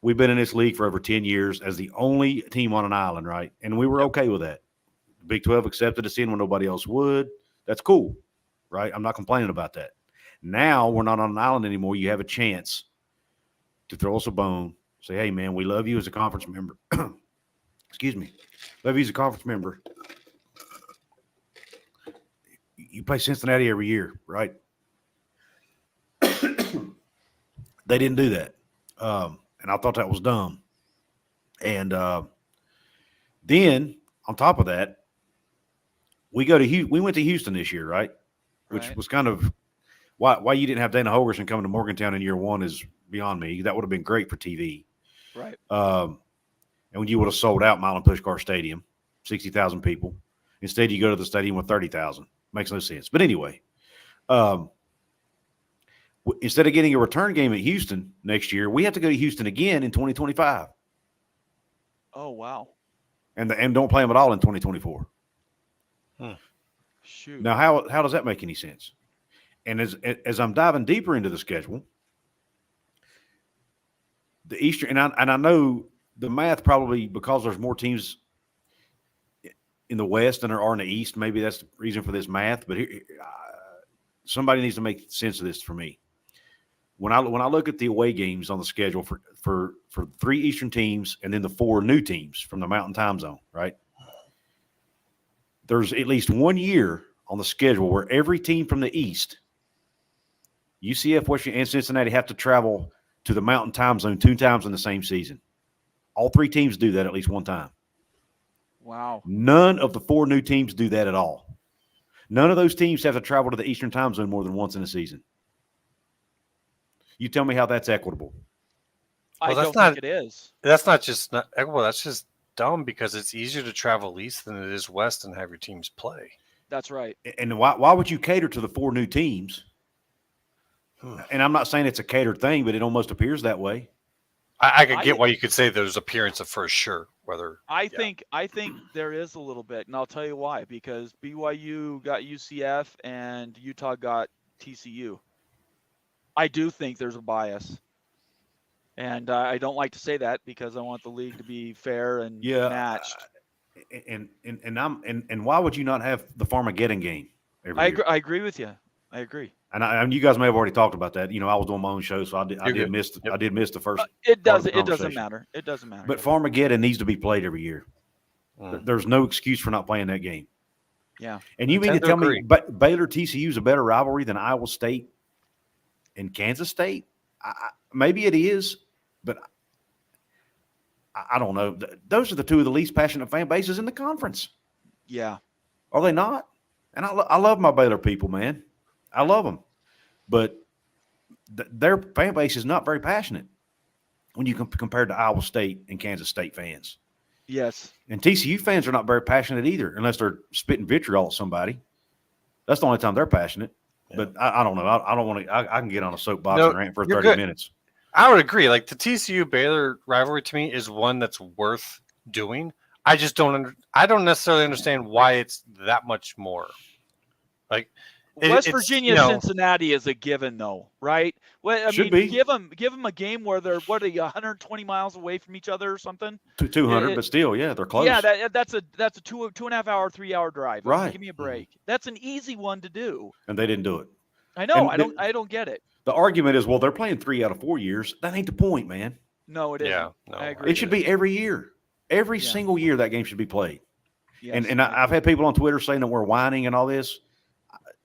We've been in this league for over 10 years as the only team on an island, right? And we were okay with that. The Big 12 accepted us in when nobody else would. That's cool, right? I'm not complaining about that. Now we're not on an island anymore. You have a chance to throw us a bone, say, hey, man, we love you as a conference member. Excuse me. Love you as a conference member. You play Cincinnati every year, right? They didn't do that. And I thought that was dumb. And then on top of that, we went to Houston this year, right? Which Right. was kind of why you didn't have Dana Holgerson coming to Morgantown in year one is beyond me. That would have been great for TV. Right. And when you would have sold out Milan Pushkar Stadium, 60,000 people. Instead, you go to the stadium with 30,000. Makes no sense. But anyway, instead of getting a return game at Houston next year, we have to go to Houston again in 2025. Oh, wow. And don't play them at all in 2024. Shoot. Now, how does that make any sense? And as I'm diving deeper into the schedule, the Eastern, and I know the math probably, because there's more teams in the West than there are in the East, maybe that's the reason for this math, but somebody needs to make sense of this for me. When I look at the away games on the schedule for 3 Eastern teams and then the 4 new teams from the Mountain Time Zone, right? There's at least 1 year on the schedule where every team from the East, UCF, Washington, and Cincinnati, have to travel to the Mountain Time Zone 2 times in the same season. All 3 teams do that at least one time. Wow. None of the 4 new teams do that at all. None of those teams have to travel to the Eastern time zone more than once in a season. You tell me how that's equitable. I Well, don't think it is. That's not just not well. That's just dumb because it's easier to travel east than it is west and have your teams play. That's right. And why would you cater to the 4 new teams? And I'm not saying it's a catered thing, but it almost appears that way. I could get why you could say there's appearance of first sure. Whether I think there is a little bit, and I'll tell you why. Because BYU got UCF and Utah got TCU. I do think there's a bias, and I don't like to say that because I want the league to be fair and matched. And why would you not have the Farmageddon game every year? I agree with you. I agree. And you guys may have already talked about that. I was doing my own show, so I did miss the first. It doesn't matter. It doesn't matter. But Farmageddon needs to be played every year. Mm. There's no excuse for not playing that game. Yeah. And you mean to tell me Baylor TCU is a better rivalry than Iowa State and Kansas State? Maybe it is, but I don't know. Those are the 2 of the least passionate fan bases in the conference. Yeah. Are they not? And I love my Baylor people, man. I love them. But their fan base is not very passionate when you compare to Iowa State and Kansas State fans. Yes. And TCU fans are not very passionate either, unless they're spitting vitriol at somebody. That's the only time they're passionate. Yeah. But I don't know. I don't want to. I can get on a soapbox and rant for 30 minutes. I would agree. Like the TCU Baylor rivalry to me is one that's worth doing. I just don't. I don't necessarily understand why it's that much more. Like West Virginia, Cincinnati is a given, though, right? Well, I mean, give them a game where they're 120 miles away from each other or something. 200, but still, yeah, they're close. Yeah, that's a 2.5 hour, 3 hour drive. Right. Give me a break. That's an easy one to do. And they didn't do it. I know. I don't get it. The argument is, well, they're playing 3 out of 4 years. That ain't the point, man. No, it isn't. Yeah, no, I agree. It should be every year. Every single year that game should be played. Yes. And I've had people on Twitter saying that we're whining and all this.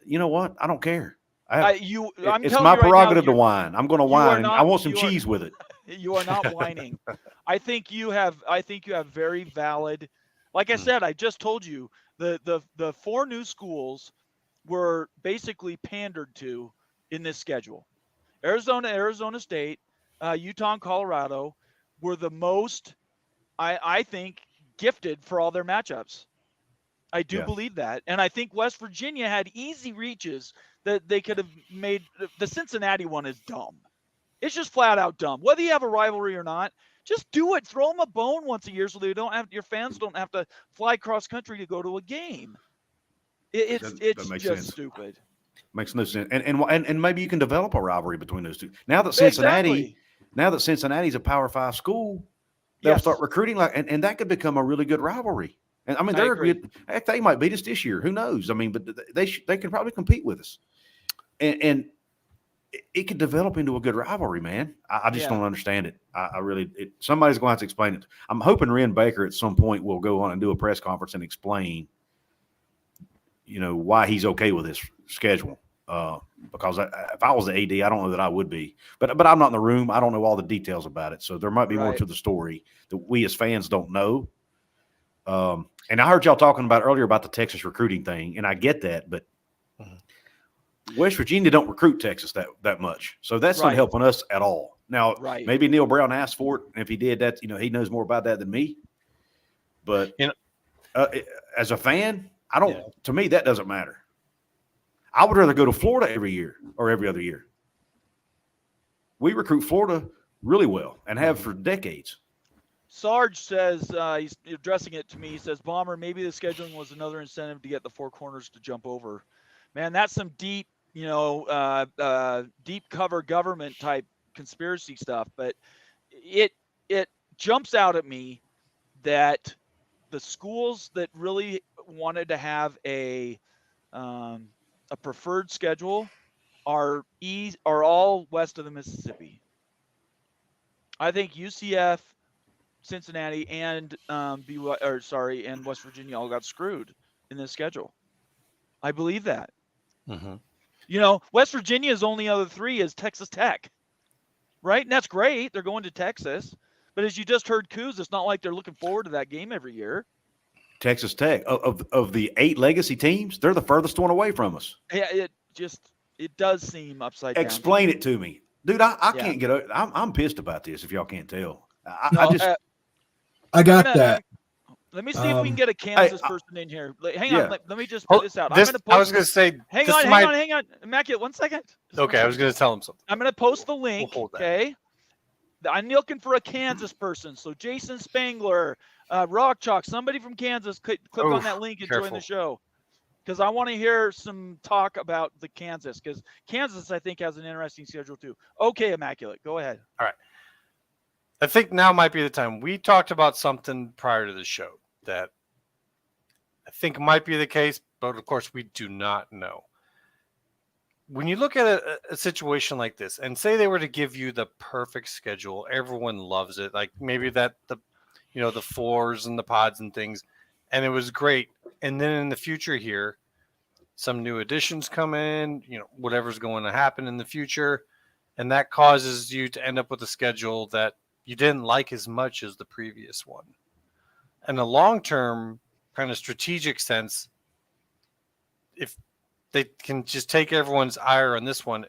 You know what? I don't care. It's my prerogative to whine. I'm going to whine. I want some cheese with it. You are not whining. I think you have very valid. Like I said, I just told you the 4 new schools were basically pandered to in this schedule. Arizona State, Utah, and Colorado were the most, I think, gifted for all their matchups. I do believe that. And I think West Virginia had easy reaches that they could have made. The Cincinnati one is dumb. It's just flat out dumb. Whether you have a rivalry or not, just do it. Throw them a bone once a year so they your fans don't have to fly cross country to go to a game. It's just sense. stupid. Makes no sense. And maybe you can develop a rivalry between those two. Now that Cincinnati's a Power 5 school, they'll start recruiting and that could become a really good rivalry. And I mean, they're good. Heck, they might beat us this year. Who knows? I mean, but they can probably compete with us, and it could develop into a good rivalry, man. I just don't understand it. Somebody's going to have to explain it. I'm hoping Ren Baker at some point will go on and do a press conference and explain, why he's okay with this schedule. Because if I was the AD, I don't know that I would be. But I'm not in the room. I don't know all the details about it. So there might be more to the story that we as fans don't know. And I heard y'all talking about earlier about the Texas recruiting thing, and I get that, but West Virginia don't recruit Texas that much. So that's not helping us at all. Now, maybe Neil Brown asked for it, and if he did, that he knows more about that than me. But as a fan, to me, that doesn't matter. I would rather go to Florida every year or every other year. We recruit Florida really well and have for decades. Sarge says, he's addressing it to me. He says, Bomber, maybe the scheduling was another incentive to get the Four Corners to jump over. Man, that's some deep, deep cover government type conspiracy stuff. But it jumps out at me that the schools that really wanted to have a preferred schedule are all west of the Mississippi. I think UCF, Cincinnati, and and West Virginia all got screwed in this schedule. I believe that. Mm-hmm. West Virginia's only other 3 is Texas Tech, right? And that's great. They're going to Texas. But as you just heard Coos, it's not like they're looking forward to that game every year. Texas Tech of the 8 legacy teams, they're the furthest one away from us. Yeah, it does seem upside down. Explain it to me, dude. I Yeah. can't get over. I'm pissed about this. If y'all can't tell, I No, just I got gonna- that. Let me see if we can get a Kansas person in here. Hang yeah. on, let me just put this out. This, I'm gonna I was post. going to say. Hang this on, might- hang on. Immaculate, 1 second. Just Okay, one I was going to tell him something. I'm going to post the link. hold that. Okay. I'm looking for a Kansas person. So Jason Spangler, Rock Chalk, somebody from Kansas, click on Oof, that link and join careful. the show. Because I want to hear some talk about the Kansas. Because Kansas, I think, has an interesting schedule too. Okay, Immaculate, go ahead. I think now might be the time. We talked about something prior to the show that I think might be the case, but of course we do not know. When you look at a situation like this and say they were to give you the perfect schedule, everyone loves it. Like maybe the fours and the pods and things, and it was great. And then in the future here, some new additions come in, whatever's going to happen in the future. And that causes you to end up with a schedule that you didn't like as much as the previous one. In a long-term kind of strategic sense, if they can just take everyone's ire on this one,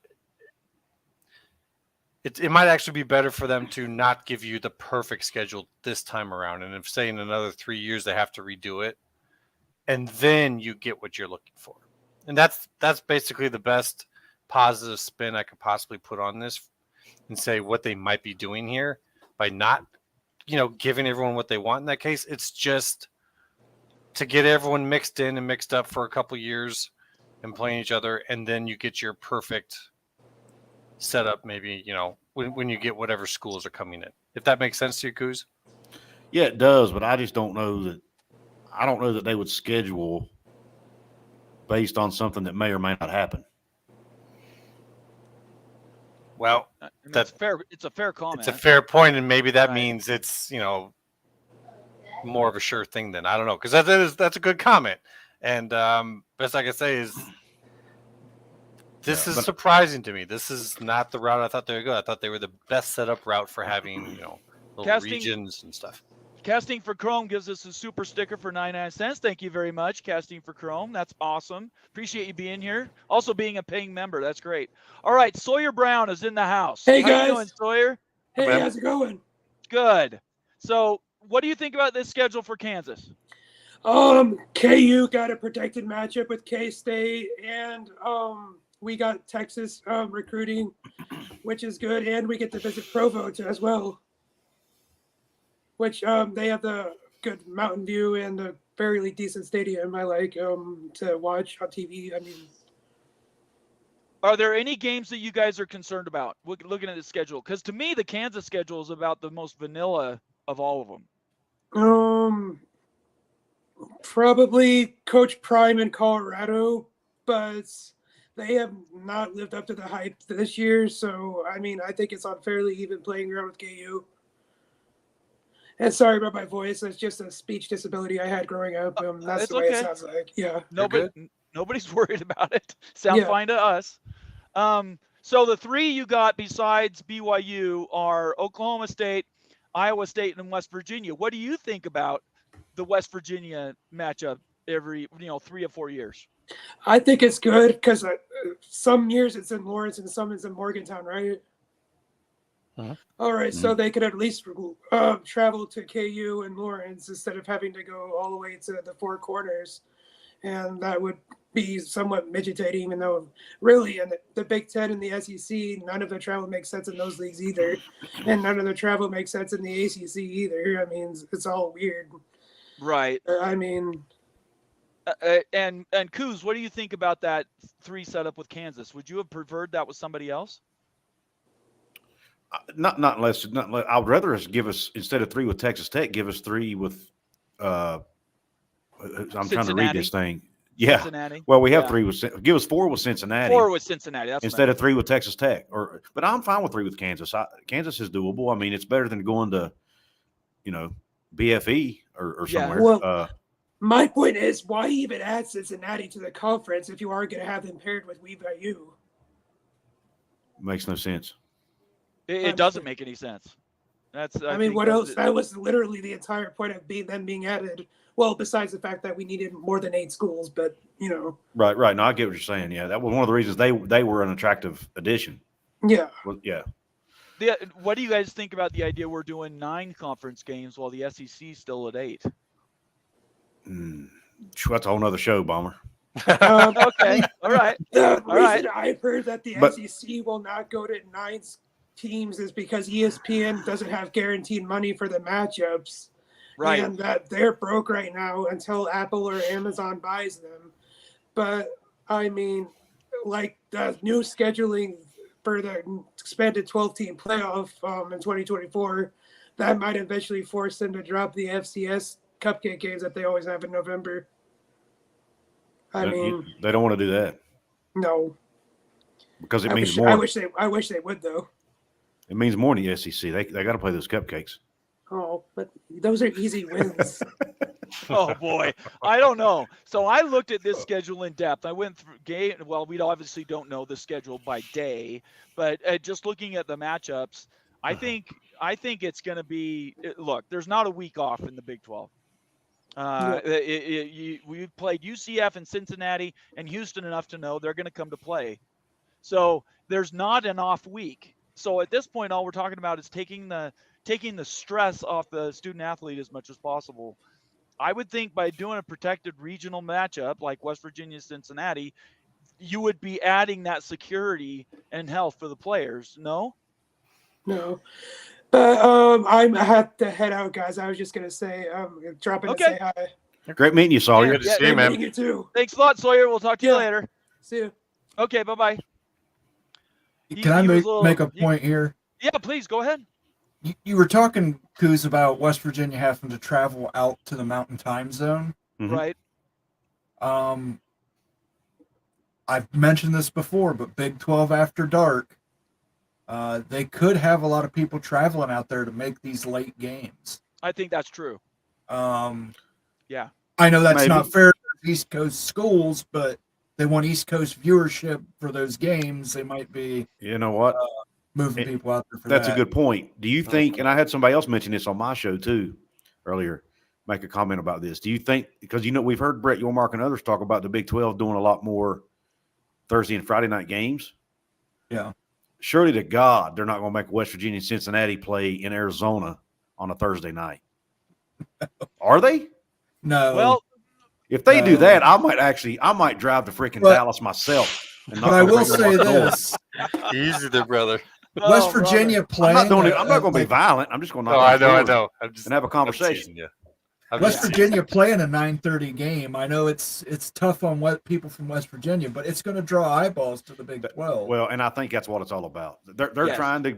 it might actually be better for them to not give you the perfect schedule this time around. And if, say, in another 3 years they have to redo it, and then you get what you're looking for. And that's basically the best positive spin I could possibly put on this and say what they might be doing here by not, giving everyone what they want in that case. It's just to get everyone mixed in and mixed up for a couple years and playing each other, and then you get your perfect setup maybe, when you get whatever schools are coming in. If that makes sense to you, Kuz? yeah, it does, but I just don't know that. I don't know that they would schedule based on something that may or may not happen. Well, That's fair. It's a fair comment. it's a fair point, and maybe that Right. means it's more of a sure thing then. I don't know, because that's a good comment, and best I can say is this is surprising to me. This is not the route I thought they would go. I thought they were the best setup route for having little regions and stuff. Casting for Chrome gives us a super sticker for 99 cents. Thank you very much, Casting for Chrome. That's awesome. Appreciate you being here. Also being a paying member. That's great. All right, Sawyer Brown is in the house. Hey, How guys. you doing, Sawyer? Hey, man. how's it going? Good. So, what do you think about this schedule for Kansas? KU got a protected matchup with K-State, and we got Texas recruiting, which is good, and we get to visit Provo too, as well, which they have the good mountain view and a fairly decent stadium. I like to watch on TV. I mean, Are there any games that you guys are concerned about looking at the schedule? Because to me, the Kansas schedule is about the most vanilla of all of them. probably Coach Prime in Colorado, but they have not lived up to the hype this year. So, I mean, I think it's on fairly even playing ground with KU. And sorry about my voice. It's just a speech disability I had growing up. That's It's the way okay. it sounds like. Yeah. Nobody's worried about it. Sounds Yeah. fine to us. So the three you got besides BYU are Oklahoma State, Iowa State, and West Virginia. What do you think about the West Virginia matchup every 3 or 4 years? I think it's good because some years it's in Lawrence and some it's in Morgantown, right? Uh-huh. All right, so they could at least travel to KU and Lawrence instead of having to go all the way to the Four Corners, and that would be somewhat midgetating. Even though, really, in the Big Ten and the SEC, none of the travel makes sense in those leagues either, and none of the travel makes sense in the ACC either. I mean, it's all weird. Right. I mean, And Kuz, what do you think about that 3 setup with Kansas? Would you have preferred that with somebody else? Not unless I would rather us give us, instead of 3 with Texas Tech, give us 3 with I'm trying to read Cincinnati. this thing. Yeah. Cincinnati. Well, we have Yeah. 3 with, give us 4 with Cincinnati 4 with Cincinnati. That's instead of 3 with Texas Tech. But I'm fine with 3 with Kansas. Kansas is doable. I mean, it's better than going to, BFE or Yeah. somewhere. Well, my point is, why even add Cincinnati to the conference if you are going to have them paired with Makes no sense. It doesn't make any sense. I mean, what else? That was literally the entire point of them being added. Well, besides the fact that we needed more than 8 schools, but Right. No, I get what you're saying. Yeah, that was one of the reasons they were an attractive addition. yeah. Well, yeah. What do you guys think about the idea we're doing 9 conference games while the SEC is still at 8? That's a whole nother show, Bomber. Okay. All right. The All reason right. I've heard that the But- SEC will not go to 9 teams is because ESPN doesn't have guaranteed money for the matchups. Right. And that they're broke right now until Apple or Amazon buys them. But I mean, like the new scheduling for the expanded 12-team playoff in 2024, that might eventually force them to drop the FCS cupcake games that they always have in November. I mean, They don't want to do that no. because it I means wish, more. I wish they would though. It means more in the SEC. They got to play those cupcakes. Oh, but those are easy wins. Oh boy, I don't know. So I looked at this schedule in depth. I went through game. Well, we obviously don't know the schedule by day, but just looking at the matchups, I think it's going to be. Look, there's not a week off in the Big 12. We played UCF and Cincinnati and Houston enough to know they're going to come to play. So there's not an off week. So at this point, all we're talking about is taking the stress off the student athlete as much as possible. I would think by doing a protected regional matchup like West Virginia, Cincinnati, you would be adding that security and health for the players. No? No. But I have to head out, guys. I was just gonna say, drop in Okay. and say hi. Great meeting you, Sawyer. Good to see you, Great man. meeting you too. Thanks a lot, Sawyer. We'll talk to you Yeah. later. See you. Okay, bye-bye. Can I he was make, a little- make a point here? Yeah, please go ahead. You were talking, Coos, about West Virginia having to travel out to the Mountain Time Zone. Mhm. Right. I've mentioned this before, but Big 12 after dark, they could have a lot of people traveling out there to make these late games. I think that's true. Yeah. I know that's Maybe. not fair to East Coast schools, but they want East Coast viewership for those games. They might be You know what? moving people out there for That's that. a good point. Do you think, and I had somebody else mention this on my show too earlier, make a comment about this. Do you think, because we've heard Brett Yormark and others talk about the Big 12 doing a lot more Thursday and Friday night games? Yeah. Surely to God, they're not going to make West Virginia and Cincinnati play in Arizona on a Thursday night. Are they? No. Well, If they do No. that, I might drive to freaking But- Dallas myself. And but I will say this. this: Easy there, brother. West oh, Virginia I'm playing. not going to be like, violent. I'm just going to No, I know. I'm just and have a conversation. teasing you. West Virginia playing a 9:30 game. I know it's tough on what people from West Virginia, but it's going to draw eyeballs to the Big 12. Well, and I think that's what it's all about. They're Yes. trying to.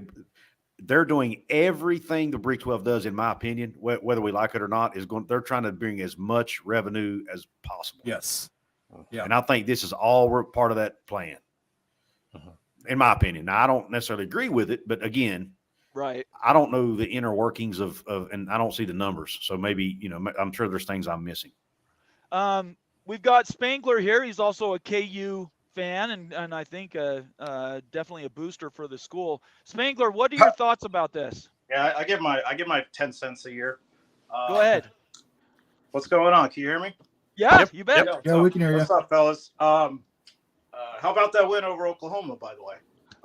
They're doing everything the Big 12 does, in my opinion, whether we like it or not. They're trying to bring as much revenue as possible. Yes. Yeah. And I think this is all part of that plan, Mhm. in my opinion. Now, I don't necessarily agree with it, but again, right. I don't know the inner workings of, and I don't see the numbers. So maybe, I'm sure there's things I'm missing. We've got Spangler here. He's also a KU fan and I think definitely a booster for the school. Spangler, what are your thoughts about this? Yeah, I give my 10 cents a year. Go ahead. What's going on? Can you hear me? Yeah, you bet. Yeah, we can hear you. What's up, fellas? How about that win over Oklahoma, by the way?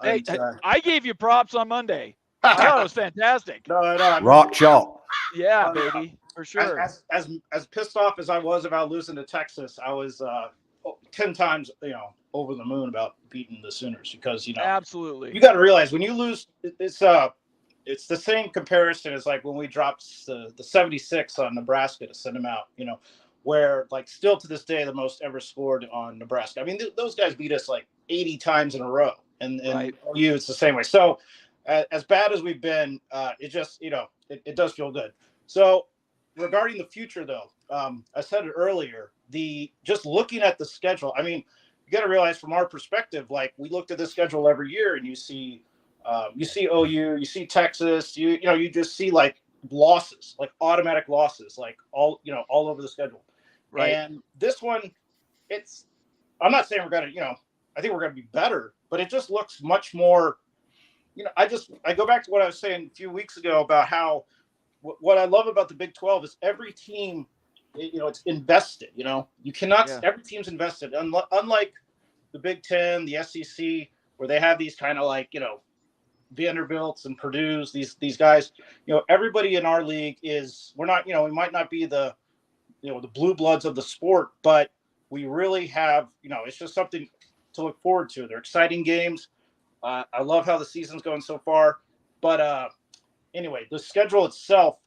Hey, And, I gave you props on Monday. I thought it was fantastic. no. I mean, Rock chalk. Yeah, baby, for sure. As pissed off as I was about losing to Texas, I was 10 times over the moon about beating the Sooners because Absolutely. you got to realize when you lose, it's the same comparison as like when we dropped the 76 on Nebraska to send them out. Where like still to this day the most ever scored on Nebraska. I mean those guys beat us like 80 times in a row, and Right. OU it's the same way. So as bad as we've been, it just it does feel good. So regarding the future though, I said it earlier. Just looking at the schedule, I mean, you got to realize from our perspective, like we looked at the schedule every year, and you see OU, you see Texas, you just see like losses, like automatic losses, like all over the schedule. Right. And this one, I'm not saying we're gonna, I think we're gonna be better, but it just looks much more I go back to what I was saying a few weeks ago about how what I love about the Big 12 is every team, it's invested. You cannot. Yeah. Every team's invested. Unlike the Big 10, the SEC, where they have these kind of like Vanderbilts and Purdue's, these guys. Everybody in our league is. We're not. We might not be the the blue bloods of the sport, but we really have. It's just something to look forward to. They're exciting games. I love how the season's going so far, but anyway, the schedule itself,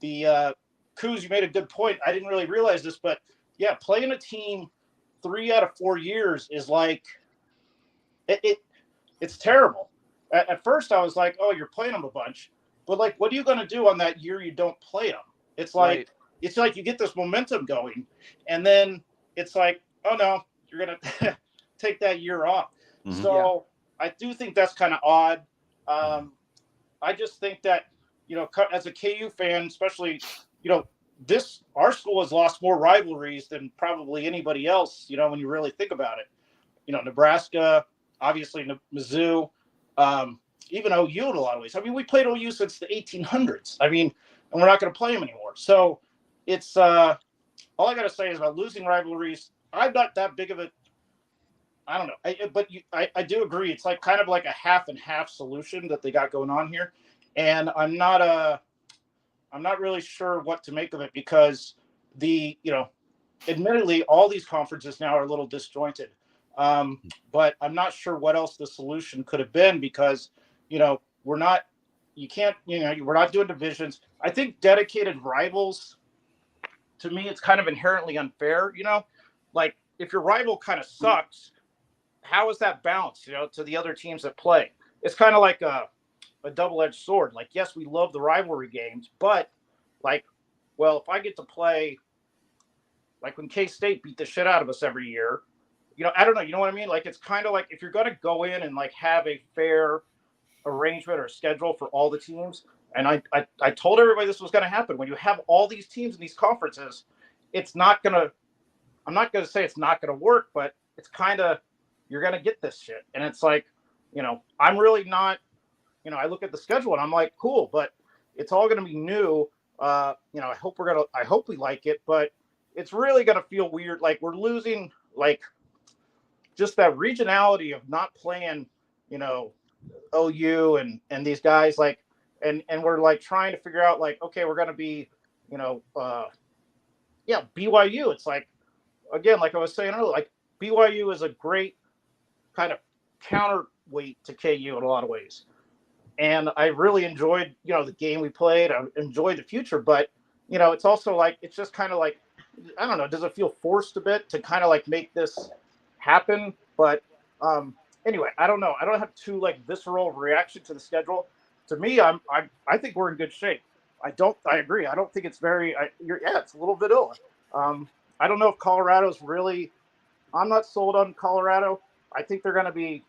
the Coos, you made a good point. I didn't really realize this, but yeah, playing a team 3 out of 4 years is like it's terrible. At first, I was like, oh, you're playing them a bunch, but like, what are you going to do on that year you don't play them? It's like Right. it's like you get this momentum going, and then it's like, oh no, you're gonna take that year off. Mhm. So I do think that's kind of odd. I just think that as a KU fan, especially our school has lost more rivalries than probably anybody else. When you really think about it, Nebraska, obviously Mizzou, even OU in a lot of ways. I mean, we played OU since the 1800s. I mean, and we're not going to play them anymore. So it's all I got to say is about losing rivalries. I'm not that big of a. I don't know, I do agree. It's like kind of like a half and half solution that they got going on here, and I'm not really sure what to make of it because admittedly, all these conferences now are a little disjointed. But I'm not sure what else the solution could have been because, we're not doing divisions. I think dedicated rivals, to me, it's kind of inherently unfair, like if your rival kind of sucks, how is that balanced, to the other teams that play? It's kind of like a double-edged sword. Like, yes, we love the rivalry games, but like, well, if I get to play, like when K-State beat the shit out of us every year, I don't know. You know what I mean? Like, it's kind of like if you're going to go in and like have a fair arrangement or schedule for all the teams. And I told everybody this was going to happen. When you have all these teams in these conferences, it's not going to, I'm not going to say it's not going to work, but it's kind of, you're going to get this shit. And it's like, I'm really not, I look at the schedule and I'm like, cool, but it's all going to be new. I hope we like it, but it's really going to feel weird. Like we're losing like just that regionality of not playing, OU and these guys like, and we're like trying to figure out like, okay, we're going to be, BYU. It's like, again, like I was saying earlier, like BYU is a great kind of counterweight to KU in a lot of ways. And I really enjoyed, the game we played. I enjoyed the future, but, it's also like, it's just kind of like, I don't know, does it feel forced a bit to kind of like make this happen? But anyway, I don't know. I don't have too like visceral reaction to the schedule. To me, I think we're in good shape. I agree. I don't think it's it's a little bit ill. I don't know if Colorado's really, I'm not sold on Colorado. I think they're going to be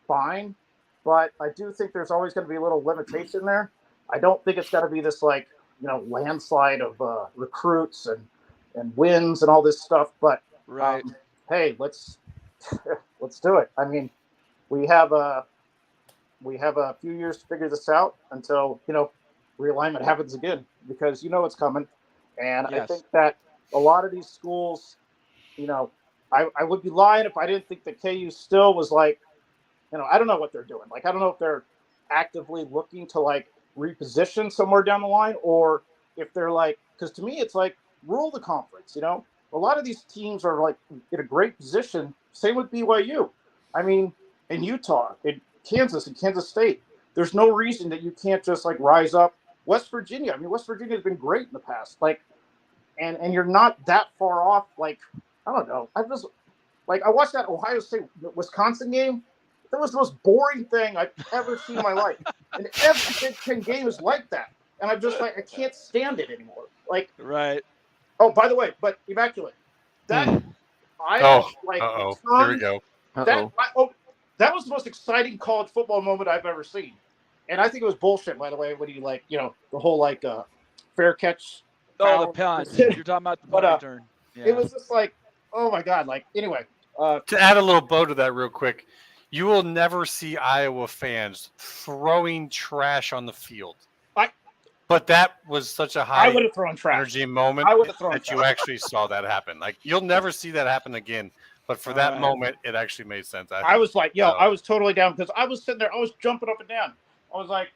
fine, but I do think there's always going to be a little limitation there. I don't think it's going to be this like, landslide of recruits and wins and all this stuff. But Right. Hey, let's do it. I mean, we have a few years to figure this out until realignment happens again because it's coming. And Yes. I think that a lot of these schools, I would be lying if I didn't think that KU still was like, I don't know what they're doing. Like, I don't know if they're actively looking to like reposition somewhere down the line or if they're like, because to me, it's like rule the conference, A lot of these teams are like in a great position. Same with BYU. I mean, in Utah, in Kansas, and Kansas State, there's no reason that you can't just like rise up. West Virginia. I mean, West Virginia has been great in the past. Like, and you're not that far off. Like, I don't know. I watched that Ohio State Wisconsin game. That was the most boring thing I've ever seen in my life. And every Big Ten game is like that. And I'm just like, I can't stand it anymore. Like, Right. oh, by the way, but Immaculate. That Hmm. I like. Here we go. That was the most exciting college football moment I've ever seen. And I think it was bullshit, by the way, when you the whole fair catch. Oh, the punt. You're talking about the punt return. Yeah. It was just like, oh my God. Like, anyway. To add a little bow to that real quick, You will never see Iowa fans throwing trash on the field. But that was such a I high would have thrown trash. energy moment I would have thrown that trash. you actually saw that happen. Like, you'll never see that happen again. But for that right. moment, it actually made sense. I was like, yo, So- I was totally down because I was sitting there, I was jumping up and down. I was like,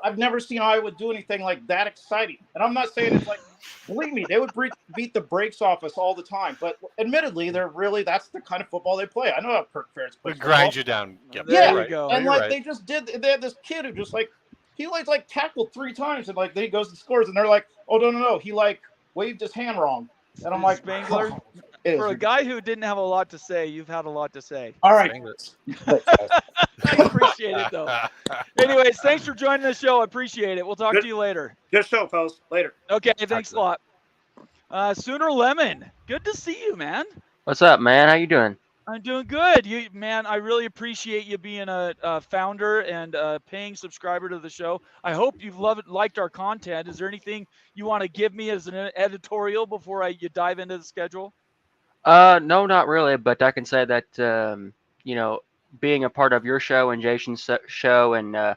I've never seen Iowa do anything like that exciting. And I'm not saying it's like, believe me, they would beat the brakes off us all the time. But admittedly, that's the kind of football they play. I know how Kirk Ferentz plays It grinds football. you down. Yep, There Yeah, you right. go. And You're like right. they had this kid who just like he like tackled 3 times and like then he goes and scores and they're like, oh no, he like waved his hand wrong. And I'm like, Spangler, oh, it is for a ridiculous. guy who didn't have a lot to say, you've had a lot to say. All right. Spangler. I appreciate it though. Anyways, thanks for joining the show. I appreciate it. We'll talk to you later. Good show, fellas. Later. Okay, thanks a lot. Sooner Lemon, good to see you, man. What's up, man? How you doing? I'm doing good. Man, I really appreciate you being a founder and a paying subscriber to the show. I hope you've liked our content. Is there anything you want to give me as an editorial before you dive into the schedule? No, not really, but I can say that you know, being a part of your show and Jason's show and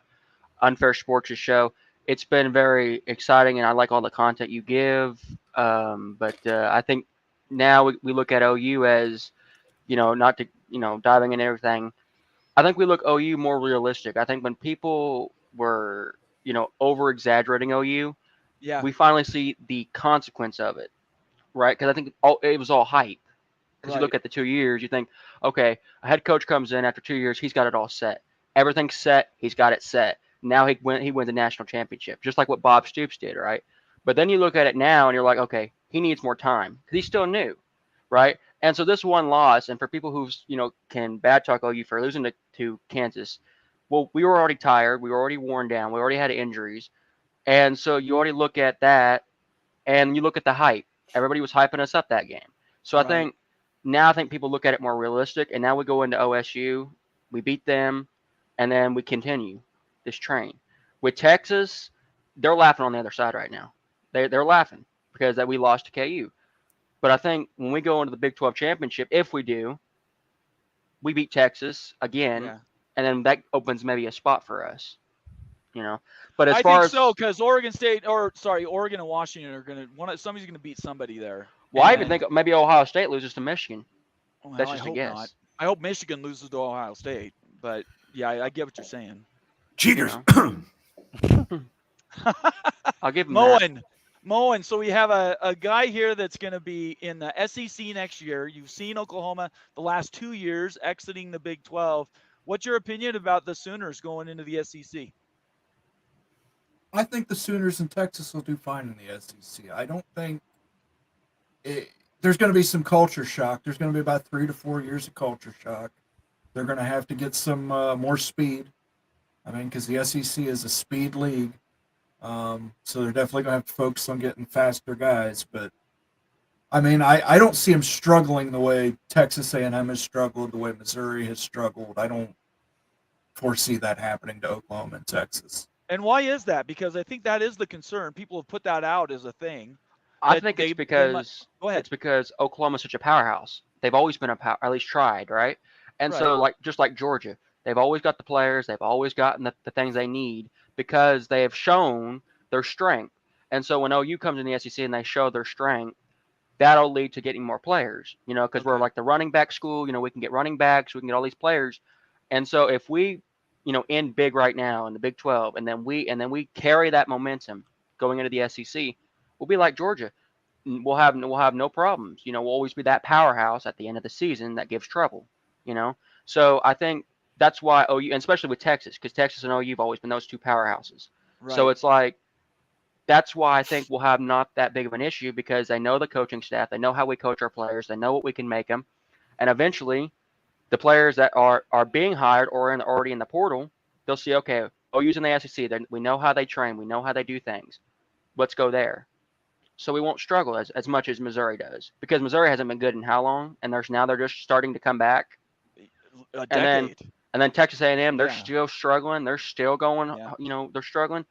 Unfair Sports' show, it's been very exciting, and I like all the content you give. But I think now we look at OU as, not to, diving in everything. I think we look OU more realistic. I think when people were, over exaggerating OU, Yeah, we finally see the consequence of it, right? Because I think it was all hype. Because you look at the 2 years, you think, okay, a head coach comes in after 2 years, he's got it all set. Everything's set, he's got it set. Now he wins the national championship, just like what Bob Stoops did, right? But then you look at it now and you're like, okay, he needs more time because he's still new, right? And so this one loss, and for people who can bad talk OU for losing to Kansas, well, we were already tired, we were already worn down, we already had injuries, and so you already look at that, and you look at the hype. Everybody was hyping us up that game. So I think people look at it more realistic, and now we go into OSU, we beat them, and then we continue this train. With Texas, they're laughing on the other side right now. They're laughing because that we lost to KU. But I think when we go into the Big 12 championship, if we do, we beat Texas again, and then that opens maybe a spot for us. But as I far think as so, because Oregon and Washington are somebody's gonna beat somebody there. well, I even think maybe Ohio State loses to Michigan. Well, That's I just a hope guess. not. I hope Michigan loses to Ohio State, but yeah, I get what you're saying. Cheaters. I'll give them that. Moen. So we have a guy here that's going to be in the SEC next year. You've seen Oklahoma the last 2 years exiting the Big 12. What's your opinion about the Sooners going into the SEC? I think the Sooners in Texas will do fine in the SEC. I don't think there's going to be some culture shock. There's going to be about 3 to 4 years of culture shock. They're going to have to get some more speed. I mean, because the SEC is a speed league. So they're definitely going to have to focus on getting faster guys. But, I mean, I don't see them struggling the way Texas A&M has struggled, the way Missouri has struggled. I don't foresee that happening to Oklahoma and Texas. And why is that? Because I think that is the concern. People have put that out as a thing. I think it's because go ahead. It's because Oklahoma's such a powerhouse. They've always been a power, at least tried, right? And so, just like Georgia, they've always got the players, they've always gotten the things they need because they have shown their strength. And so when OU comes in the SEC and they show their strength, that'll lead to getting more players, because we're like the running back school, we can get running backs, we can get all these players. And so if we, end big right now in the Big 12, and then we carry that momentum going into the SEC, we'll be like Georgia. We'll have no problems. We'll always be that powerhouse at the end of the season that gives trouble, So I think that's why OU, and especially with Texas, because Texas and OU have always been those two powerhouses. Right. So it's like, that's why I think we'll have not that big of an issue because they know the coaching staff, they know how we coach our players, they know what we can make them, and eventually, the players that are being hired or already in the portal, they'll see, okay, OU's in the SEC, we know how they train, we know how they do things. Let's go there. So we won't struggle as much as Missouri does because Missouri hasn't been good in how long, and they're just starting to come back. A decade. And then Texas A&M, they're still struggling. They're still going. They're struggling.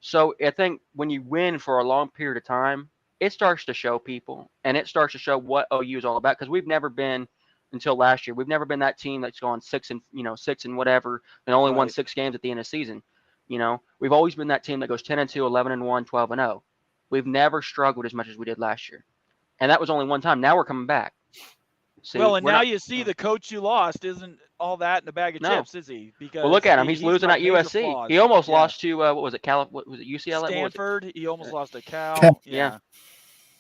So I think when you win for a long period of time, it starts to show people, and it starts to show what OU is all about because we've never been until last year. We've never been that team that's gone 6 and whatever, and only won Right. 6 games at the end of the season. We've always been that team that goes 10-2, 11-1, 12-0. We've never struggled as much as we did last year, and that was only one time. Now we're coming back. See, Well, and we're now not, you see the coach you lost isn't all that in a bag of No. chips, is he? Because well, look at him. He's losing got at major USC. flaws. He almost Yeah. lost to what was it? What was it? UCLA? What was it? Stanford. He almost lost to Cal. Cal. Yeah.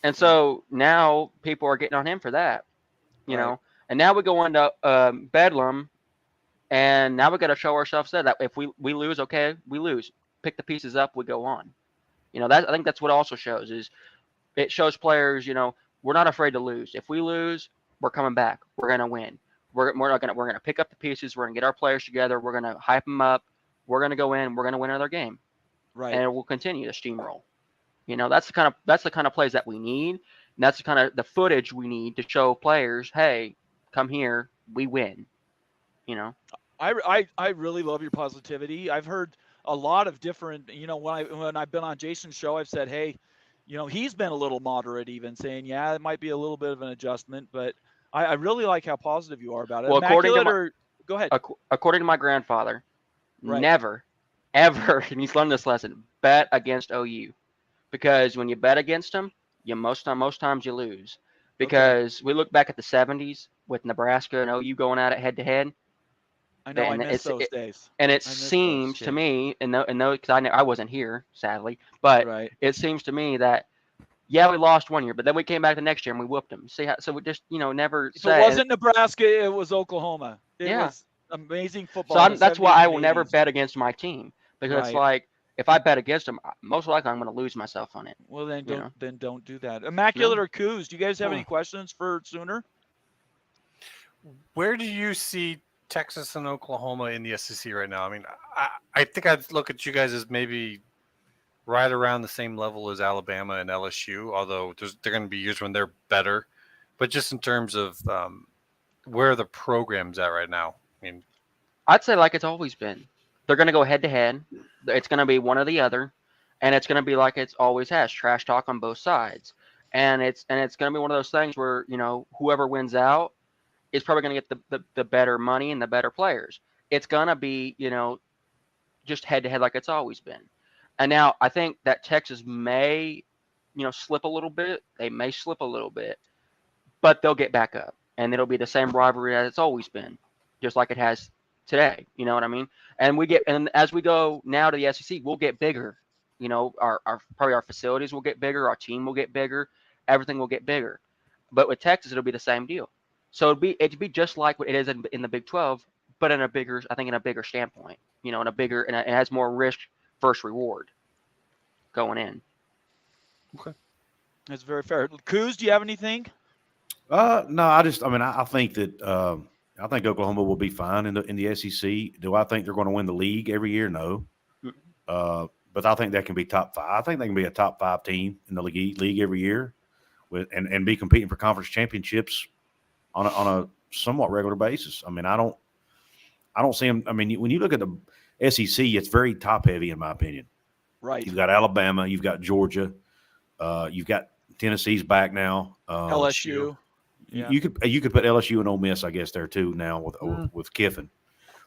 And so now people are getting on him for that, you Right. know. And now we go into Bedlam, and now we got to show ourselves that if we lose, okay, we lose. Pick the pieces up, we go on. I think that's what it also shows is it shows players, we're not afraid to lose. If we lose, we're coming back. We're gonna win. We're gonna pick up the pieces. We're gonna get our players together. We're gonna hype them up. We're gonna go in. We're gonna win another game, Right. and we'll continue to steamroll. That's the kind of plays that we need. And that's the kind of the footage we need to show players, hey, come here, we win. I really love your positivity. I've heard a lot of different, when I've been on Jason's show, I've said, hey, he's been a little moderate, even saying, yeah, it might be a little bit of an adjustment, but I really like how positive you are about it. Well, Go ahead. According to my grandfather, Right. never, ever, and he's learned this lesson, bet against OU. Because when you bet against them, most times you lose. Because we look back at the 70s with Nebraska and OU going at it head to head. I know. I and miss those days. And it I miss those seems to days. me, and because I wasn't here, sadly, but Right. it seems to me that, yeah, we lost one year, but then we came back the next year and we whooped them. So we just, never If say. it wasn't Nebraska, it was Oklahoma. It Yeah. was amazing So football. in the that's why 70s I and will never 80s. bet against my team. Because it's Right. like, if I bet against them, most likely I'm going to lose myself on it. Well, then you know. don't do that. Immaculate or Coos, do you guys have any questions for Sooner? Where do you see Texas and Oklahoma in the SEC right now? I mean, I think I'd look at you guys as maybe right around the same level as Alabama and LSU, although there are going to be years when they're better. But just in terms of where the program's at right now, I mean, I'd say like it's always been. They're going to go head to head. It's going to be one or the other, and it's going to be like it's always has, trash talk on both sides. And it's going to be one of those things where, whoever wins out is probably going to get the better money and the better players. It's going to be, just head to head like it's always been. And now I think that Texas may, slip a little bit. They may slip a little bit, but they'll get back up, and it'll be the same rivalry as it's always been, just like it has today. You know what I mean? And as we go now to the SEC, we'll get bigger. Probably our facilities will get bigger, our team will get bigger, everything will get bigger. But with Texas, it'll be the same deal. So it'd be just like what it is in the Big 12, but in a bigger standpoint. And it has more risk versus reward going in. okay. That's very fair. Coos, do you have anything? No, I think that I think Oklahoma will be fine in the SEC. Do I think they're going to win the league every year? No. But I think that can be top 5. I think they can be a top 5 team in the league every year, and be competing for conference championships on a somewhat regular basis. I mean, I don't see them. I mean, when you look at the SEC, it's very top heavy in my opinion. Right. You've got Alabama, you've got Georgia, you've got Tennessee's back now. LSU. Yeah. You could put LSU and Ole Miss, I guess, there too now with Kiffin.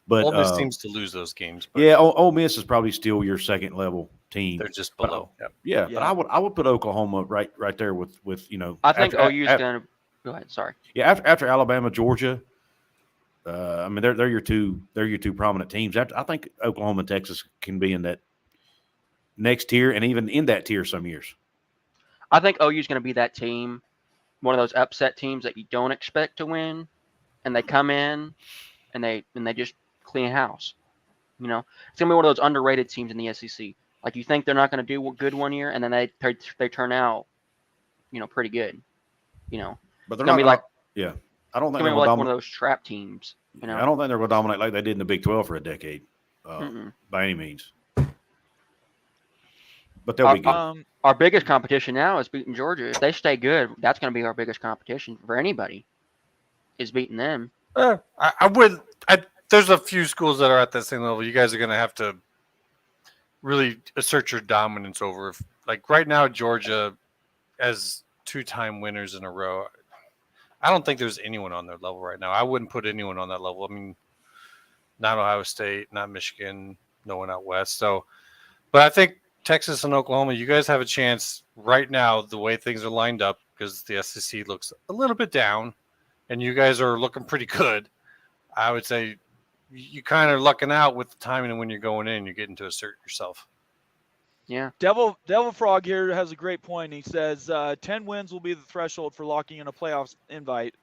But Ole Miss seems to lose those games. But yeah, Ole Miss is probably still your second level team. they're just below. Yeah, Yeah. but I would put Oklahoma right there with I think after, OU's going to go ahead. Sorry. Yeah, after Alabama, Georgia. I mean, they're your two prominent teams. I think Oklahoma and Texas can be in that next tier, and even in that tier some years. I think OU's going to be that team, one of those upset teams that you don't expect to win, and they come in and they just clean house. It's going to be one of those underrated teams in the SEC. Like you think they're not going to do good one year, and then they turn out, pretty good. But they're Gonna not be like yeah. I don't think it's they're going to be going like to one of dominate. those trap teams. I don't think they're going to dominate like they did in the Big 12 for a decade, by any means. But they'll be good. Our biggest competition now is beating Georgia. If they stay good, that's going to be our biggest competition for anybody. Is beating them. I would. There's a few schools that are at that same level. You guys are going to have to really assert your dominance over. Like right now, Georgia, as 2-time winners in a row, I don't think there's anyone on their level right now. I wouldn't put anyone on that level. I mean, not Ohio State, not Michigan, no one out west. So, but I think Texas and Oklahoma, you guys have a chance right now, the way things are lined up, because the SEC looks a little bit down and you guys are looking pretty good. I would say you kind of lucking out with the timing and when you're going in, you're getting to assert yourself. Yeah. Devil Frog here has a great point. He says 10 wins will be the threshold for locking in a playoffs invite.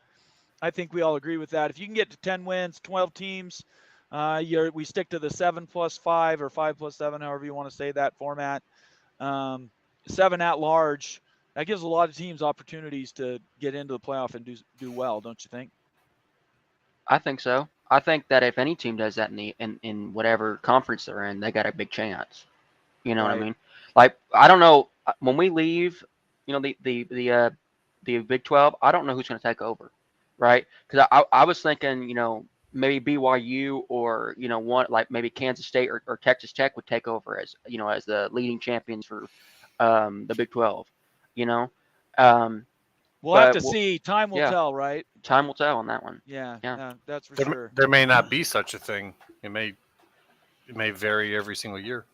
I think we all agree with that. If you can get to 10 wins, 12 teams, we stick to the 7+5 or 5+7, however you want to say that format. 7 at large. That gives a lot of teams opportunities to get into the playoff and do well, don't you think? I think so. I think that if any team does that in whatever conference they're in, they got a big chance. You know what I Right. mean? Like, I don't know when we leave, the Big 12. I don't know who's going to take over, right? Because I was thinking, maybe BYU or one like maybe Kansas State or Texas Tech would take over as as the leading champions for the Big 12. We'll have to But see. Time will yeah. tell, right? Time will tell on that one. Yeah, Yeah. that's for There, sure. there may not be such a thing. It may vary every single year.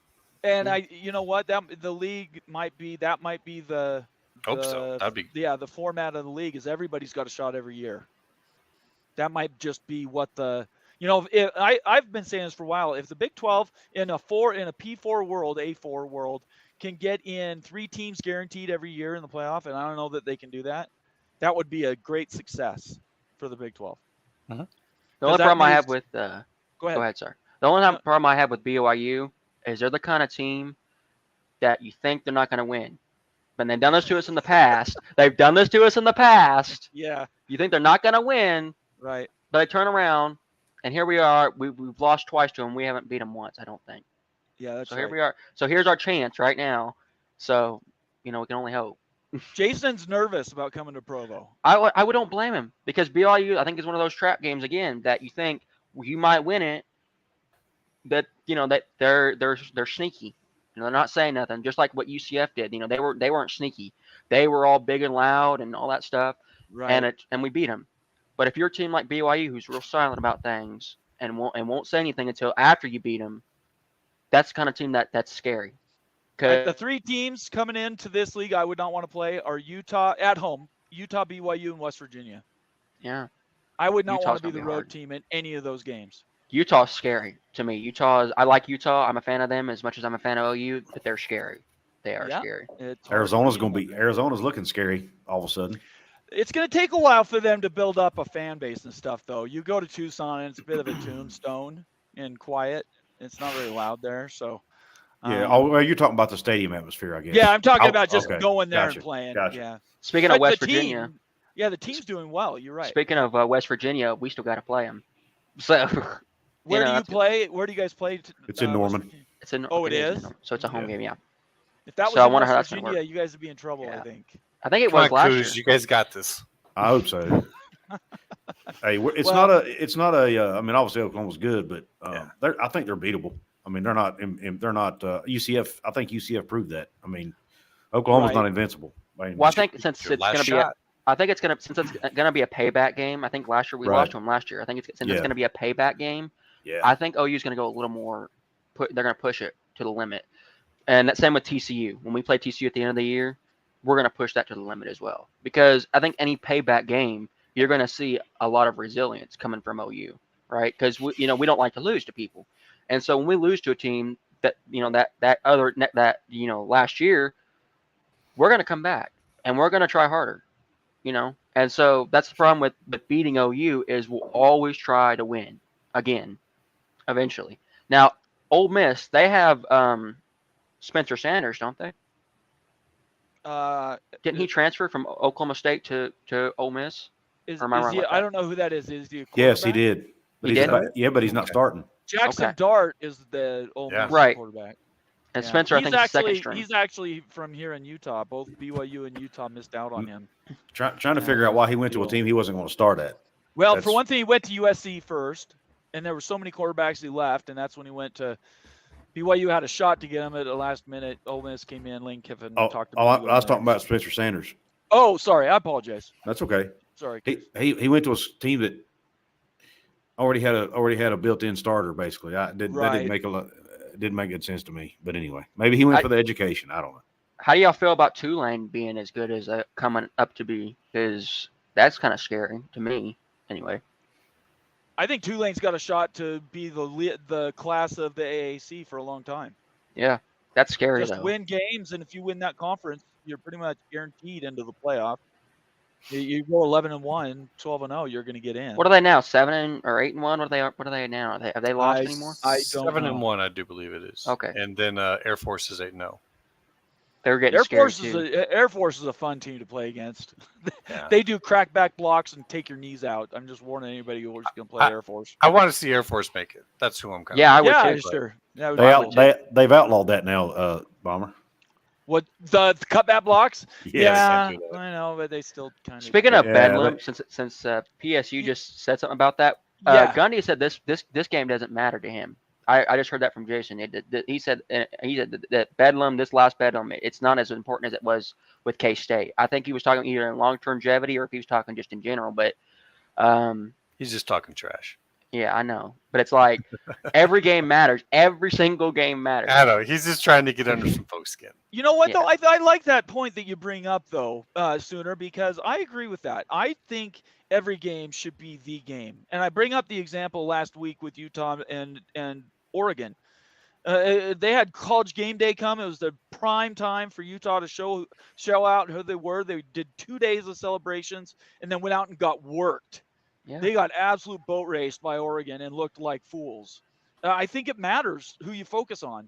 And you know what? The league might be the Hope so. That'd be the format of the league is everybody's got a shot every year. That might just be what I've been saying this for a while. If the Big 12 in a P4 world, A4 world can get in 3 teams guaranteed every year in the playoff, and I don't know that they can do that, that would be a great success for the Big 12. The only problem I have with Go ahead. go ahead, sir. The only problem I have with BYU is they're the kind of team that you think they're not going to win. But they've done this to us in the past. Yeah, You think they're not going to win, right. but they turn around, and here we are. We've lost twice to them. We haven't beat them once, I don't think. Yeah, that's So right. here we are. So here's our chance right now. So, we can only hope. Jason's nervous about coming to Provo. I don't blame him because BYU, I think, is one of those trap games again that you think you might win it, that that they're sneaky. They're not saying nothing, just like what UCF did. They weren't sneaky. They were all big and loud and all that stuff, Right. and we beat them. But if you're a team like BYU who's real silent about things and won't say anything until after you beat them, that's the kind of team that's scary. The 3 teams coming into this league I would not want to play are Utah at home, Utah, BYU, and West Virginia. Yeah. I would not Utah's want to be gonna the be road hard. team in any of those games. Utah's scary to me. I like Utah. I'm a fan of them as much as I'm a fan of OU, but they're scary. They are scary. It's hard Arizona's to going to beat be. them. Arizona's looking scary all of a sudden. It's going to take a while for them to build up a fan base and stuff, though. You go to Tucson, and it's a bit of a tombstone and quiet. It's not very loud there, so. Yeah. Well, you're talking about the stadium atmosphere, I guess. Yeah, I'm talking about just okay. going there Gotcha. and playing. Gotcha. Yeah. Speaking But of West the Virginia, team, yeah, the team's doing well. You're right. Speaking of West Virginia, we still got to play them. So Where do you play? Where do you guys play? It's in Norman. It's in. Oh, it is? So it's a home Yeah. game. Yeah. If that was So I in wonder how West that's gonna Virginia, work. you guys would be in trouble, Yeah. I think. I think it Come was on, last Coos, year. you guys got this. I hope so. Hey, it's Well- not a. I mean, obviously Oklahoma's good, but Yeah. I think they're beatable. I mean, they're not. They're not. UCF. I think UCF proved that. I mean, Oklahoma's Right. not invincible. I mean, Well, I think since Your it's last going to be, shot. I think it's going to since it's going to be a payback game. I think last year we Right. lost to them last year. I think since it's Yeah. going to be a payback game. yeah. I think OU is going to go a little more. They're going to push it to the limit, and that same with TCU. When we play TCU at the end of the year, we're going to push that to the limit as well. Because I think any payback game, you're going to see a lot of resilience coming from OU, right? Because we don't like to lose to people, and so when we lose to a team that last year, we're going to come back and we're going to try harder, And so that's the problem with beating OU is we'll always try to win again, eventually. Now, Ole Miss, they have Spencer Sanders, don't they? Didn't he transfer from Oklahoma State to Ole Miss? Is Or am I is wrong he, with I that? don't know who that is. Is he a Yes, he quarterback? did. But He he's did? not, but he's not starting. Jackson Okay. Dart is the Ole Yeah. Miss Right. quarterback. And Yeah. Spencer, I He's think, is second actually string. he's actually from here in Utah. Both BYU and Utah missed out on him. Trying to figure out why he went to a team he wasn't going to start at. Well, That's- for one thing, he went to USC first, and there were so many quarterbacks he left, and that's when he went to BYU. Had a shot to get him at the last minute. Ole Miss came in. Lane Kiffin talked I about. was talking about Spencer Sanders. Oh, sorry, I apologize. That's okay. Sorry, He, Coos. he went to a team that already had a built-in starter. Basically, that didn't Right. make didn't make good sense to me. But anyway, maybe he went for the education. I don't know. How do y'all feel about Tulane being as good as coming up to be? Because that's kind of scary to me, anyway. I think Tulane's got a shot to be the class of the AAC for a long time. Yeah, that's scary Just though. win games, and if you win that conference, you're pretty much guaranteed into the playoff. You go 11-1, 12-0, you're going to get in. What are they now? 7 or 8-1? What are they now? Have they lost anymore? I don't know. 7-1, I do believe it is. Okay. And then Air Force is 8-0. They were getting Air scared Force too. Air Force is a fun team to play against. Yeah. They do crackback blocks and take your knees out. I'm just warning anybody who's going to play Air Force. I want to see Air Force make it. That's who I'm kind Yeah, I of. would Yeah, too. sure. That would be cool. They've outlawed that now, Bomber. What the cutback blocks? Yes. Yeah, They can't do that. I know, but they still kind of. Speaking of Yeah, Bedlam, since PSU just said something about that, Yeah. Gundy said this game doesn't matter to him. I just heard that from Jason. He said that Bedlam, this last Bedlam, it's not as important as it was with K-State. I think he was talking either in long-term longevity or if he was talking just in general. But He's just talking trash. yeah, I know. But it's like every game matters. Every single game matters. I know. He's just trying to get under some folks' skin. You know what, Yeah. though? I like that point that you bring up, though, Sooner, because I agree with that. I think every game should be the game. And I bring up the example last week with Utah and Oregon. They had College Game Day come. It was the prime time for Utah to show out who they were. They did 2 days of celebrations and then went out and got worked. Yeah. They got absolute boat raced by Oregon and looked like fools. I think it matters who you focus on.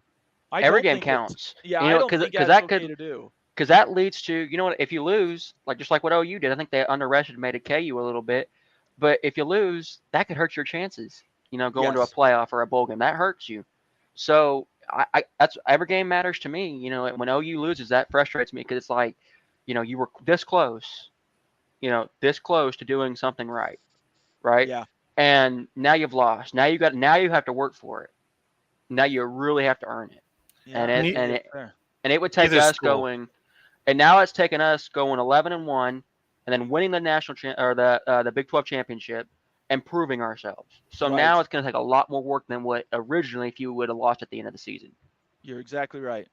Every game counts. Yeah, You know, I don't 'cause- think 'cause that's that okay could- to do. Because that leads to, you know what, if you lose, just like what OU did, I think they underestimated KU a little bit. But if you lose, that could hurt your chances, going to a Yes. playoff or a bowl game. That hurts you. So that's every game matters to me. When OU loses, that frustrates me because it's like, you were this close, to doing something right. Yeah. And now you've lost. Now you have to work for it. Now you really have to earn it. Yeah, And it would take Either us school. going, and now it's taken us going 11-1, and then winning the national or the Big 12 championship, and proving ourselves. So Right. now it's going to take a lot more work than what originally if you would have lost at the end of the season. You're exactly right.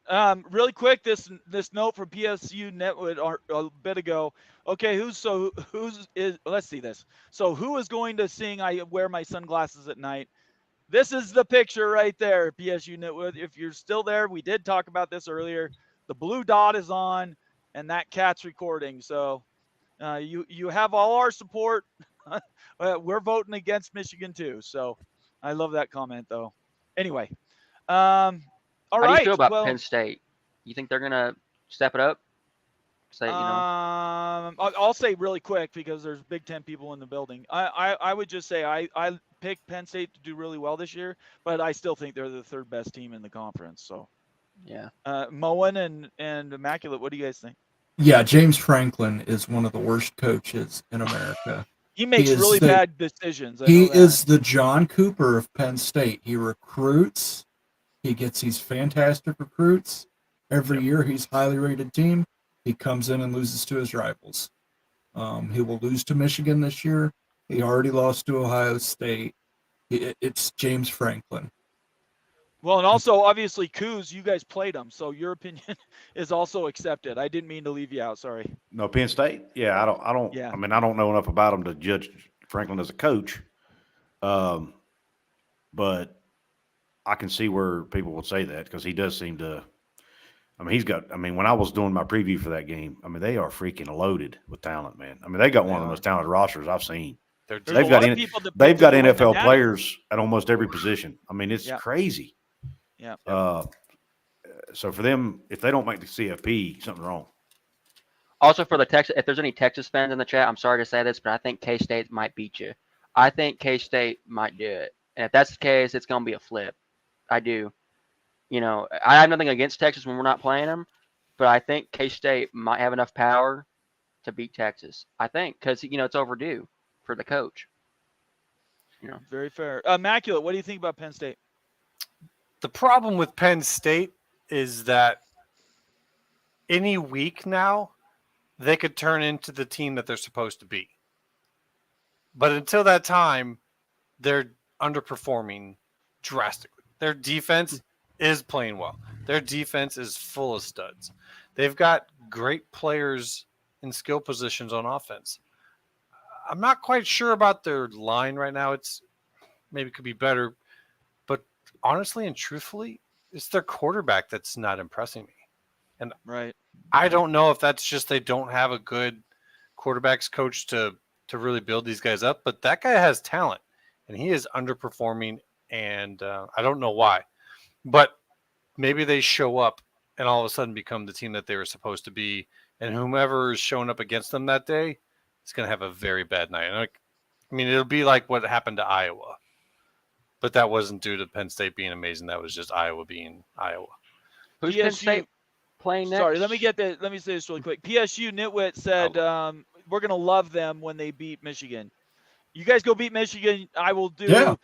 Really quick, this note from PSU Netwood a bit ago. Okay, let's see this. So who is going to sing "I Wear My Sunglasses at Night"? This is the picture right there, PSU Netwood. If you're still there, we did talk about this earlier. The blue dot is on, and that cat's recording. So you have all our support. We're voting against Michigan too. So I love that comment, though. Anyway, all How right. do you feel about well, Penn State? You think they're going to step it up? Say, I'll say really quick because there's Big Ten people in the building. I would just say I picked Penn State to do really well this year, but I still think they're the third best team in the conference. So yeah. Moen and Immaculate, what do you guys think? Yeah, James Franklin is one of the worst coaches in America. He makes is really the- bad decisions. I He know that. is the John Cooper of Penn State. He recruits. He gets these fantastic recruits. Every year, he's a highly rated team. He comes in and loses to his rivals. He will lose to Michigan this year. He already lost to Ohio State. It's James Franklin. Well, and also obviously Coos, you guys played him, so your opinion is also accepted. I didn't mean to leave you out. Sorry. No, Penn State. Yeah, I don't. Yeah. I mean, I don't know enough about him to judge Franklin as a coach. But I can see where people would say that because he does seem to. I mean, when I was doing my preview for that game, I mean, they are freaking loaded with talent, man. I mean, they got one of the most talented rosters I've seen. There's They've a got lot of people that they've got win the NFL Natty. players at almost every position. I mean, it's Yeah. crazy. Yeah. So for them, if they don't make the CFP, something's wrong. Also, for the Texas, if there's any Texas fans in the chat, I'm sorry to say this, but I think K-State might beat you. I think K-State might do it. And if that's the case, it's going to be a flip. I do. I have nothing against Texas when we're not playing them, but I think K-State might have enough power to beat Texas. I think because, it's overdue for the coach. Very fair. Immaculate, what do you think about Penn State? The problem with Penn State is that any week now, they could turn into the team that they're supposed to be. But until that time, they're underperforming drastically. Their defense is playing well. Their defense is full of studs. They've got great players in skill positions on offense. I'm not quite sure about their line right now. It's maybe could be better, but honestly and truthfully, it's their quarterback that's not impressing me. And Right. I don't know if that's just they don't have a good quarterbacks coach to really build these guys up, but that guy has talent and he is underperforming, and I don't know why. But maybe they show up and all of a sudden become the team that they were supposed to be, and whomever is showing up against them that day is going to have a very bad night. And I mean, it'll be like what happened to Iowa, but that wasn't due to Penn State being amazing. That was just Iowa being Iowa. Who's Penn PSU State playing next? Sorry, let me say this really quick. PSU Nitwit said we're gonna love them when they beat Michigan. You guys go beat Michigan. I will do. Yeah.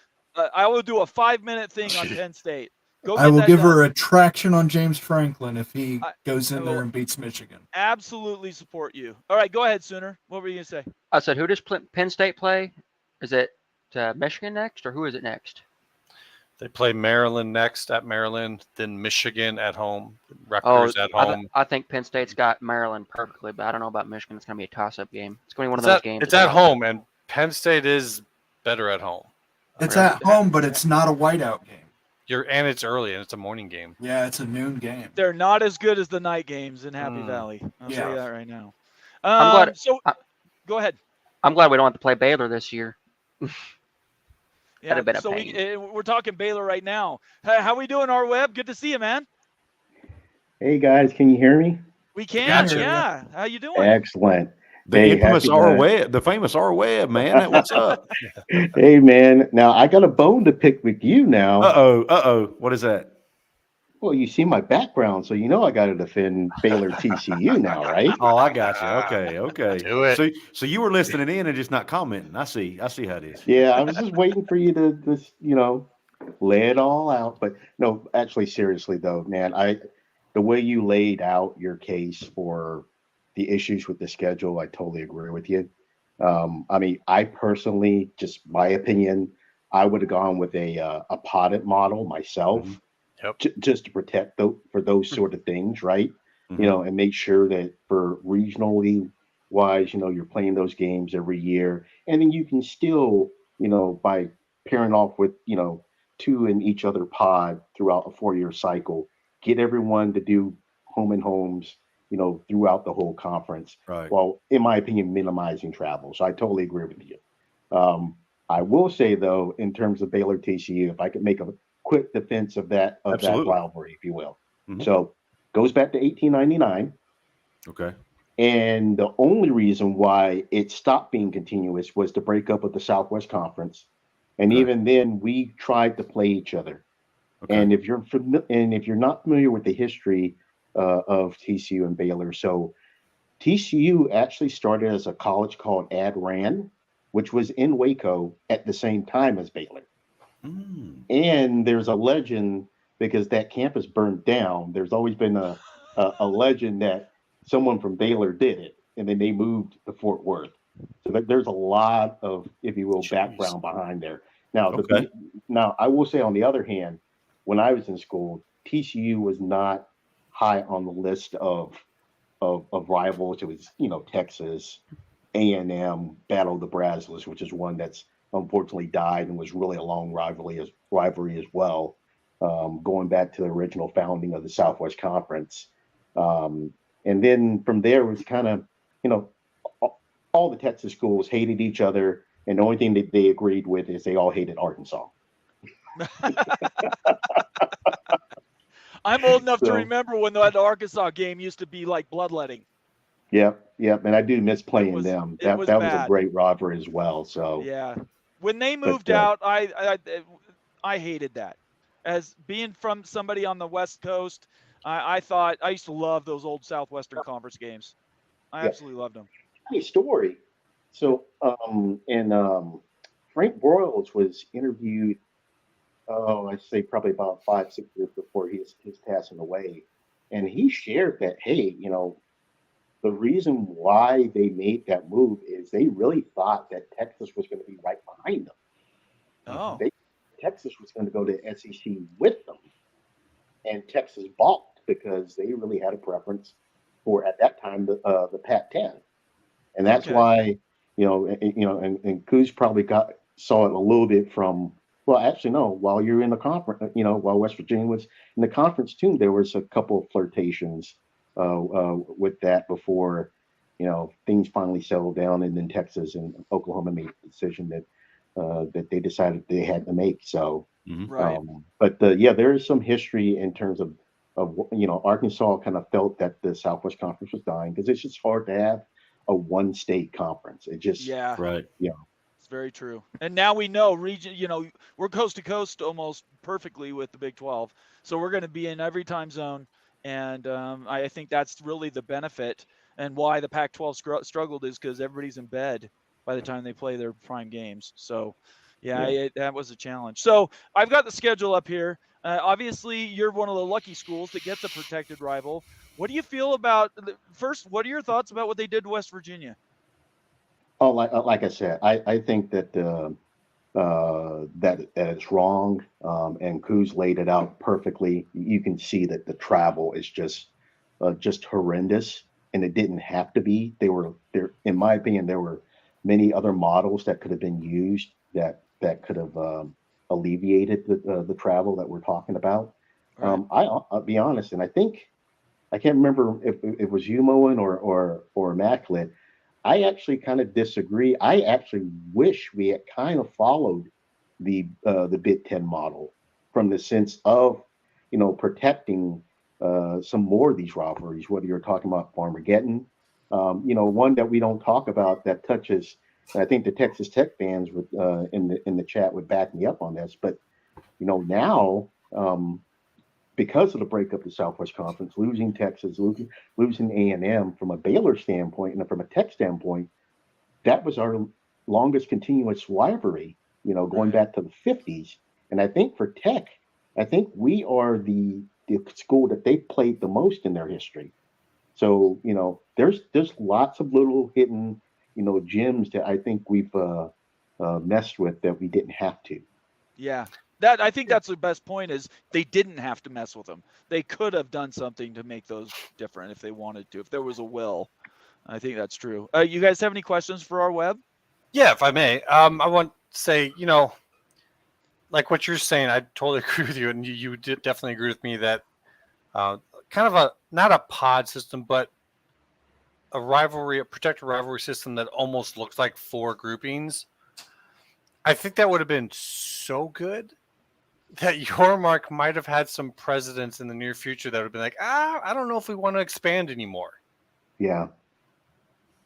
I will do a 5-minute thing on Penn State. Go I get will that give done. her a traction on James Franklin if he I- goes in I there will- and beats Michigan. Absolutely support you. All right, go ahead, Sooner. What were you gonna say? I said, who does Penn State play? Is it Michigan next, or who is it next? They play Maryland next at Maryland, then Michigan at home, Rutgers at home. I think Penn State's got Maryland perfectly, but I don't know about Michigan. It's going to be a toss-up game. It's going to be one of those games. It's at home, and Penn State is better at home. It's at home, but it's not a whiteout game. And it's early, and it's a morning game. Yeah, it's a noon game. They're not as good as the night games in Happy Valley. I'll Yeah. say that right now. I'm glad. So, go ahead. I'm glad we don't have to play Baylor this year. Yeah, have been a so pain. we're talking Baylor right now. How we doing, R Web? Good to see you, man. Hey guys, can you hear me? We can. Gotcha. Yeah. How you doing? Excellent. The Hey, infamous happy R to- Web, the famous R Web, man. What's up? Hey man, now I got a bone to pick with you now. Uh-oh. What is that? Well, you see my background, so you know I got to defend Baylor TCU now, right? Oh, I got you. Okay. Do it. So you were listening in and just not commenting. I see how it is. Yeah, I was just waiting for you to just, lay it all out. But no, actually, seriously though, man, the way you laid out your case for the issues with the schedule, I totally agree with you. I mean, I personally, just my opinion, I would have gone with a potted model myself. Mm-hmm. Yep. Just to protect for those sort of things, right? Mhm. And make sure that for regionally wise, you're playing those games every year, and then you can still, by pairing off with, 2 in each other pod throughout a 4-year cycle, get everyone to do home and homes, throughout the whole conference. Right. Well, in my opinion, minimizing travel. So I totally agree with you. I will say though, in terms of Baylor TCU, if I could make a quick defense of that Absolutely. rivalry, if you will. Mhm. So goes back to 1899, Okay. and the only reason why it stopped being continuous was the breakup of the Southwest Conference, and Okay. even then we tried to play each other. Okay. And if you're not familiar with the history of TCU and Baylor, so TCU actually started as a college called Ad-Ran, which was in Waco at the same time as Baylor. Mm. And there's a legend, because that campus burned down. There's always been a legend that someone from Baylor did it, and then they moved to Fort Worth. So there's a lot of, if you will, Jeez. background behind there. Now, Okay. now I will say, on the other hand, when I was in school, TCU was not high on the list of rivals. It was, Texas, A&M, Battle of the Brazos, which is one that's unfortunately died and was really a long rivalry as well, going back to the original founding of the Southwest Conference. And then from there, it was kind of, all the Texas schools hated each other, and the only thing that they agreed with is they all hated Arkansas. I'm old enough to So- remember when that Arkansas game used to be like bloodletting. Yep, and I do miss playing was- them. it That was was a bad. great rivalry as well. So Yeah. When they But, moved out, I hated that. As being from somebody on the West Coast, I thought I used to love those old Southwestern Conference games. I Yeah. absolutely loved them. funny story. So, Frank Broyles was interviewed, I'd say probably about 5-6 years before his passing away, and he shared that, hey, the reason why they made that move is they really thought that Texas was going to be right behind them. Oh, Texas was going to go to SEC with them, and Texas balked because they really had a preference for at that time the Pac-10, and that's Okay. why and Coos probably saw it a little bit from. Well, actually, no. While you're in the conference, while West Virginia was in the conference too, there was a couple of flirtations with that before things finally settled down, and then Texas and Oklahoma made the decision that they decided they had to make. So, right. but there is some history in terms of Arkansas kind of felt that the Southwest Conference was dying because it's just hard to have a one state conference. It just Yeah. Right. It's very true. And now we know we're coast to coast almost perfectly with the Big 12. So we're going to be in every time zone. And I think that's really the benefit and why the Pac-12 struggled is because everybody's in bed by the time they play their prime games. So, that was a challenge. So I've got the schedule up here. Obviously, you're one of the lucky schools that gets a protected rival. What do you feel about first? What are your thoughts about what they did to West Virginia? Oh, like I said, I think that that it's wrong, and Kuz laid it out perfectly. You can see that the travel is just horrendous, and it didn't have to be. They were there, in my opinion. There were many other models that could have been used that could have alleviated the travel that we're talking about. Right. I'll be honest, and I think I can't remember if it was you, Moen, or Immaculate. I actually kind of disagree. I actually wish we had kind of followed the Big Ten model from the sense of protecting some more of these rivalries. Whether you're talking about Farmageddon, one that we don't talk about that touches. I think the Texas Tech fans would in the chat would back me up on this, but now. Because of the breakup of the Southwest Conference, losing Texas, losing A&M from a Baylor standpoint and from a Tech standpoint, that was our longest continuous rivalry, going back to the 50s. And I think for Tech, I think we are the school that they played the most in their history. So, there's lots of little hidden, gems that I think we've messed with that we didn't have to. Yeah. I think that's the best point is they didn't have to mess with them. They could have done something to make those different if they wanted to, if there was a will. I think that's true. You guys have any questions for our web? Yeah, if I may. I want to say, like what you're saying, I totally agree with you. And you did definitely agree with me that kind of not a pod system, but a protected rivalry system that almost looks like 4 groupings. I think that would have been so good that Yormark might have had some presidents in the near future that would have been like, I don't know if we want to expand anymore. Yeah.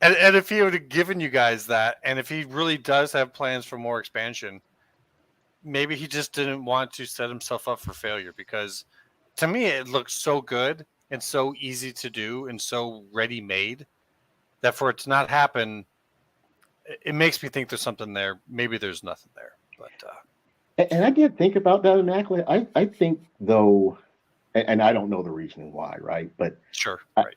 And if he would have given you guys that, and if he really does have plans for more expansion, maybe he just didn't want to set himself up for failure, because to me it looks so good and so easy to do and so ready-made that for it to not happen, it makes me think there's something there. Maybe there's nothing there. But and I did think about that, Immaculate. I think though, and I don't know the reasoning why, right? But sure, right.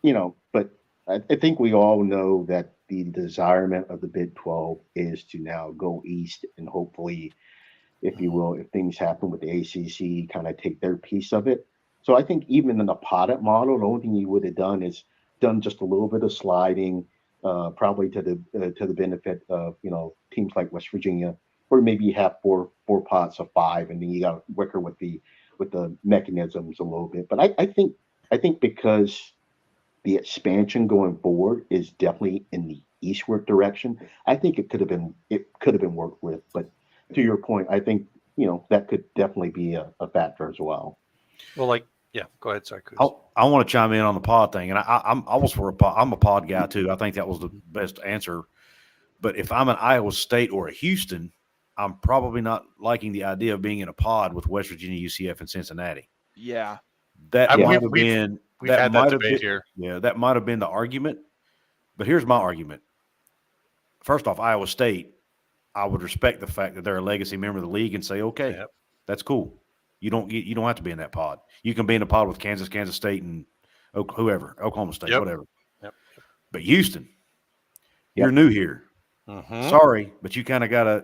But I think we all know that the desirement of the Big 12 is to now go east and hopefully, if you will, if things happen with the ACC, kind of take their piece of it. So I think even in the potted model, the only thing you would have done is done just a little bit of sliding, probably to the benefit of teams like West Virginia, or maybe you have four pots of 5, and then you got to wicker with the mechanisms a little bit. But I think because the expansion going forward is definitely in the eastward direction, I think it could have been worked with. But to your point, I think that could definitely be a factor as well. Well, go ahead, sorry, Chris. I want to chime in on the pod thing, and I'm almost for a pod. I'm a pod guy too. I think that was the best answer. But if I'm an Iowa State or a Houston, I'm probably not liking the idea of being in a pod with West Virginia, UCF, and Cincinnati. Yeah, that I mean, might have been. We've had that debate here. Yeah, that might have been the argument. But here's my argument. First off, Iowa State, I would respect the fact that they're a legacy member of the league and say, okay, that's cool. You don't have to be in that pod. You can be in a pod with Kansas State, and whoever, Oklahoma State, whatever. Yep. But Houston, Yep. you're new here. Mhm. Sorry, but you kind of gotta,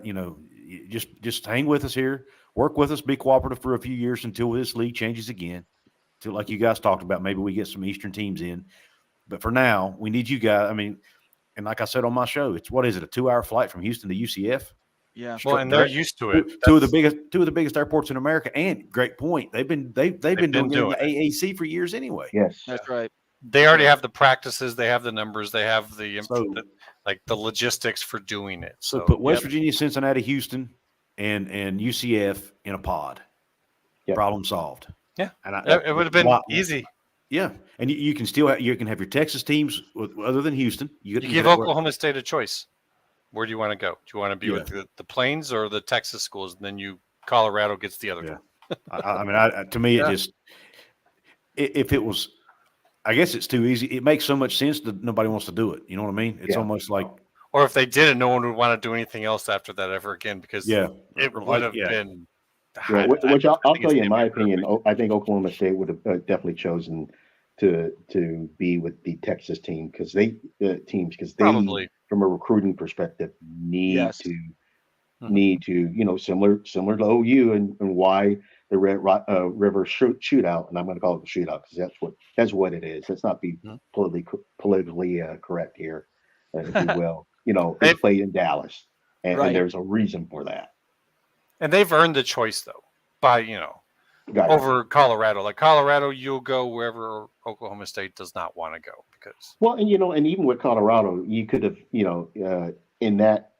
just hang with us here, work with us, be cooperative for a few years until this league changes again. Till, like you guys talked about, maybe we get some Eastern teams in. But for now, we need you guys. I mean, and like I said on my show, it's what is it, a 2-hour flight from Houston to UCF? Yeah. Well, and they're used to it. Two of the That's- biggest airports in America. And great point, they've been doing it in doing the it. AAC for years anyway. Yes. That's right. They already have the practices, they have the numbers, they have So- the logistics for doing it. So So put West Virginia, Cincinnati, Houston, and UCF in a pod. Yep. Problem solved. Yeah. And it would have been easy. Yeah, and you can still you can have your Texas teams other than Houston. You give Oklahoma State a choice. Where do you want to go? Do you want to be Yeah. with the Plains or the Texas schools? And then Colorado gets the other. Yeah. I mean, to me, Yeah. it just if it was, I guess it's too easy. It makes so much sense that nobody wants to do it. You know what I mean? It's Yeah. almost like Or if they did it, no one would want to do anything else after that ever again because yeah, it would have been. Yeah, which I'll think tell it's you, in my gonna be opinion, perfect. I think Oklahoma State would have definitely chosen to be with the Texas team because they Probably. from a recruiting perspective need Yes. to Mhm. similar to OU and why the River shootout, and I'm going to call it the shootout because that's what it is. Let's not be Mhm. politically correct here, if you will. They- It played in Dallas, and Right. there's a reason for that. And they've earned the choice though by Gotcha. over Colorado. Like Colorado, you'll go wherever Oklahoma State does not want to go because Well, and and even with Colorado, you could have, in that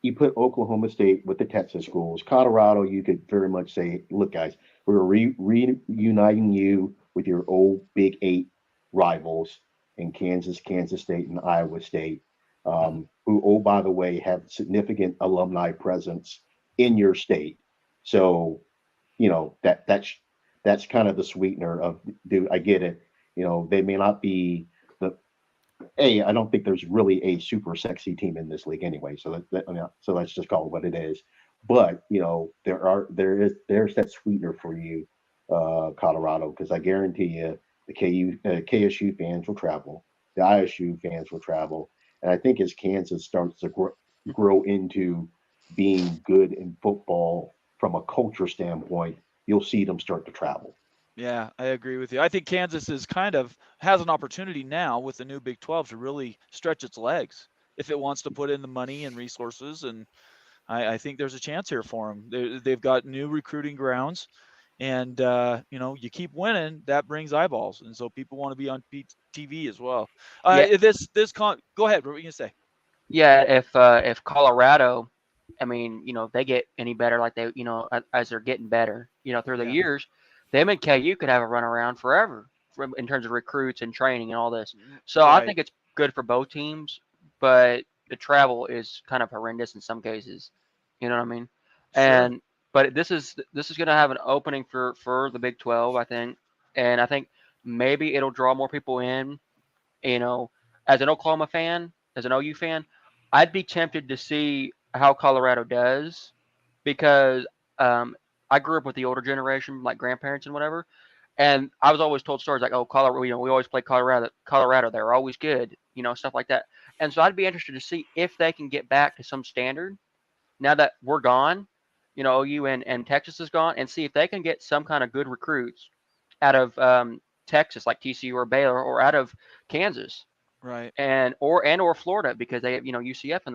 you put Oklahoma State with the Texas schools. Colorado, you could very much say, look, guys, we're reuniting you with your old Big Eight rivals in Kansas State, and Iowa State, who, oh, by the way, have significant alumni presence in your state. So, that's kind of the sweetener of, dude, I get it. They may not be I don't think there's really a super sexy team in this league anyway. So so let's just call it what it is. But there's that sweetener for you, Colorado, because I guarantee you the KSU fans will travel, the ISU fans will travel, and I think as Kansas starts to grow into being good in football from a culture standpoint, you'll see them start to travel. Yeah, I agree with you. I think Kansas has an opportunity now with the new Big 12 to really stretch its legs if it wants to put in the money and resources. And I think there's a chance here for them. They've got new recruiting grounds, and you keep winning, that brings eyeballs, and so people want to be on TV as well. Go ahead. What were you gonna say? Yeah, if Colorado, I mean, if they get any better, like they, as they're getting better, through the Yeah. years, them and KU could have a run around forever in terms of recruits and training and all this. So I Right. think it's good for both teams, but the travel is kind of horrendous in some cases. You know what I mean? Sure. And but this is going to have an opening for the Big 12, I think, and I think maybe it'll draw more people in. As an Oklahoma fan, as an OU fan, I'd be tempted to see how Colorado does because I grew up with the older generation, like grandparents and whatever, and I was always told stories like, "Oh, Colorado, we always play Colorado. Colorado, they're always good," stuff like that. And so I'd be interested to see if they can get back to some standard now that we're gone. OU and Texas is gone, and see if they can get some kind of good recruits out of Texas, like TCU or Baylor, or out of Kansas Right. or Florida because they have UCF in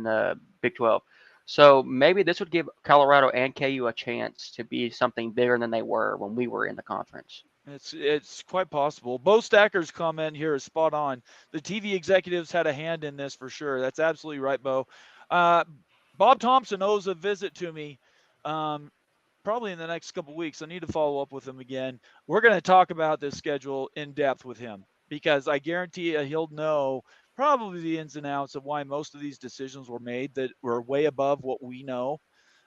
the Big 12. So maybe this would give Colorado and KU a chance to be something bigger than they were when we were in the conference. It's quite possible. Bo Stacker's comment here is spot on. The TV executives had a hand in this for sure. That's absolutely right, Bo. Bob Thompson owes a visit to me, probably in the next couple weeks. I need to follow up with him again. We're going to talk about this schedule in depth with him because I guarantee you he'll know probably the ins and outs of why most of these decisions were made that were way above what we know.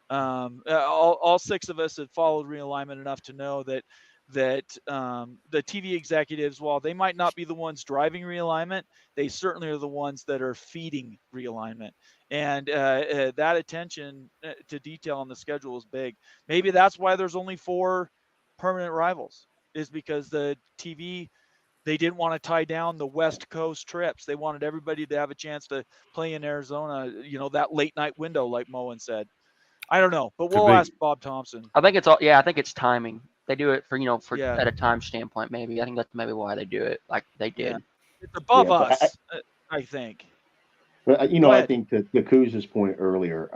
All six of us have followed realignment enough to know that the TV executives, while they might not be the ones driving realignment, they certainly are the ones that are feeding realignment. And that attention to detail on the schedule is big. Maybe that's why there's only 4 permanent rivals, is because the TV they didn't want to tie down the West Coast trips. They wanted everybody to have a chance to play in Arizona, that late night window, like Moen said. I don't know, but we'll be. ask Bob Thompson. I think it's all. Yeah, I think it's timing. They do it for Yeah. at a time standpoint. Maybe I think that's maybe why they do it like they did. Yeah. It's above Yeah, but us, I think. But Go I ahead. think that the Kuz's point earlier,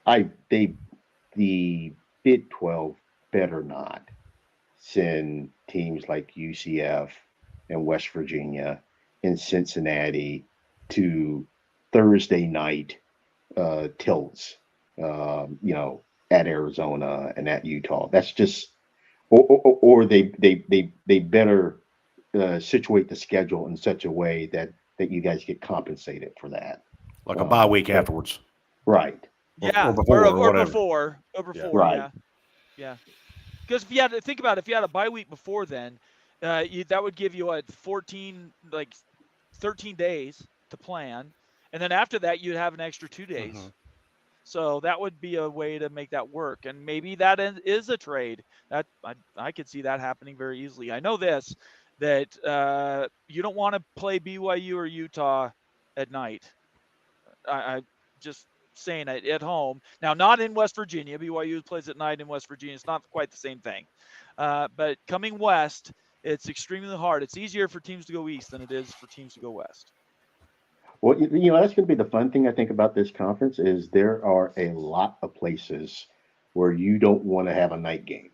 the Big 12 better not send teams like UCF and West Virginia and Cincinnati to Thursday night tilts, at Arizona and at Utah. That's just, or they better situate the schedule in such a way that you guys get compensated for that. Like a bye week afterwards. Right. Yeah, or before, or whatever. before, Yeah. Right. yeah. Because if you had to think about it, if you had a bye week before then, that would give you 13 days to plan, and then after that you'd have an extra 2 days. Mm-hmm. So that would be a way to make that work, and maybe that is a trade. That I could see that happening very easily. I know this, that you don't want to play BYU or Utah at night. I just saying it at home. Now, not in West Virginia. BYU plays at night in West Virginia. It's not quite the same thing. But coming west, it's extremely hard. It's easier for teams to go east than it is for teams to go west. Well, that's going to be the fun thing I think about this conference is there are a lot of places where you don't want to have a night game.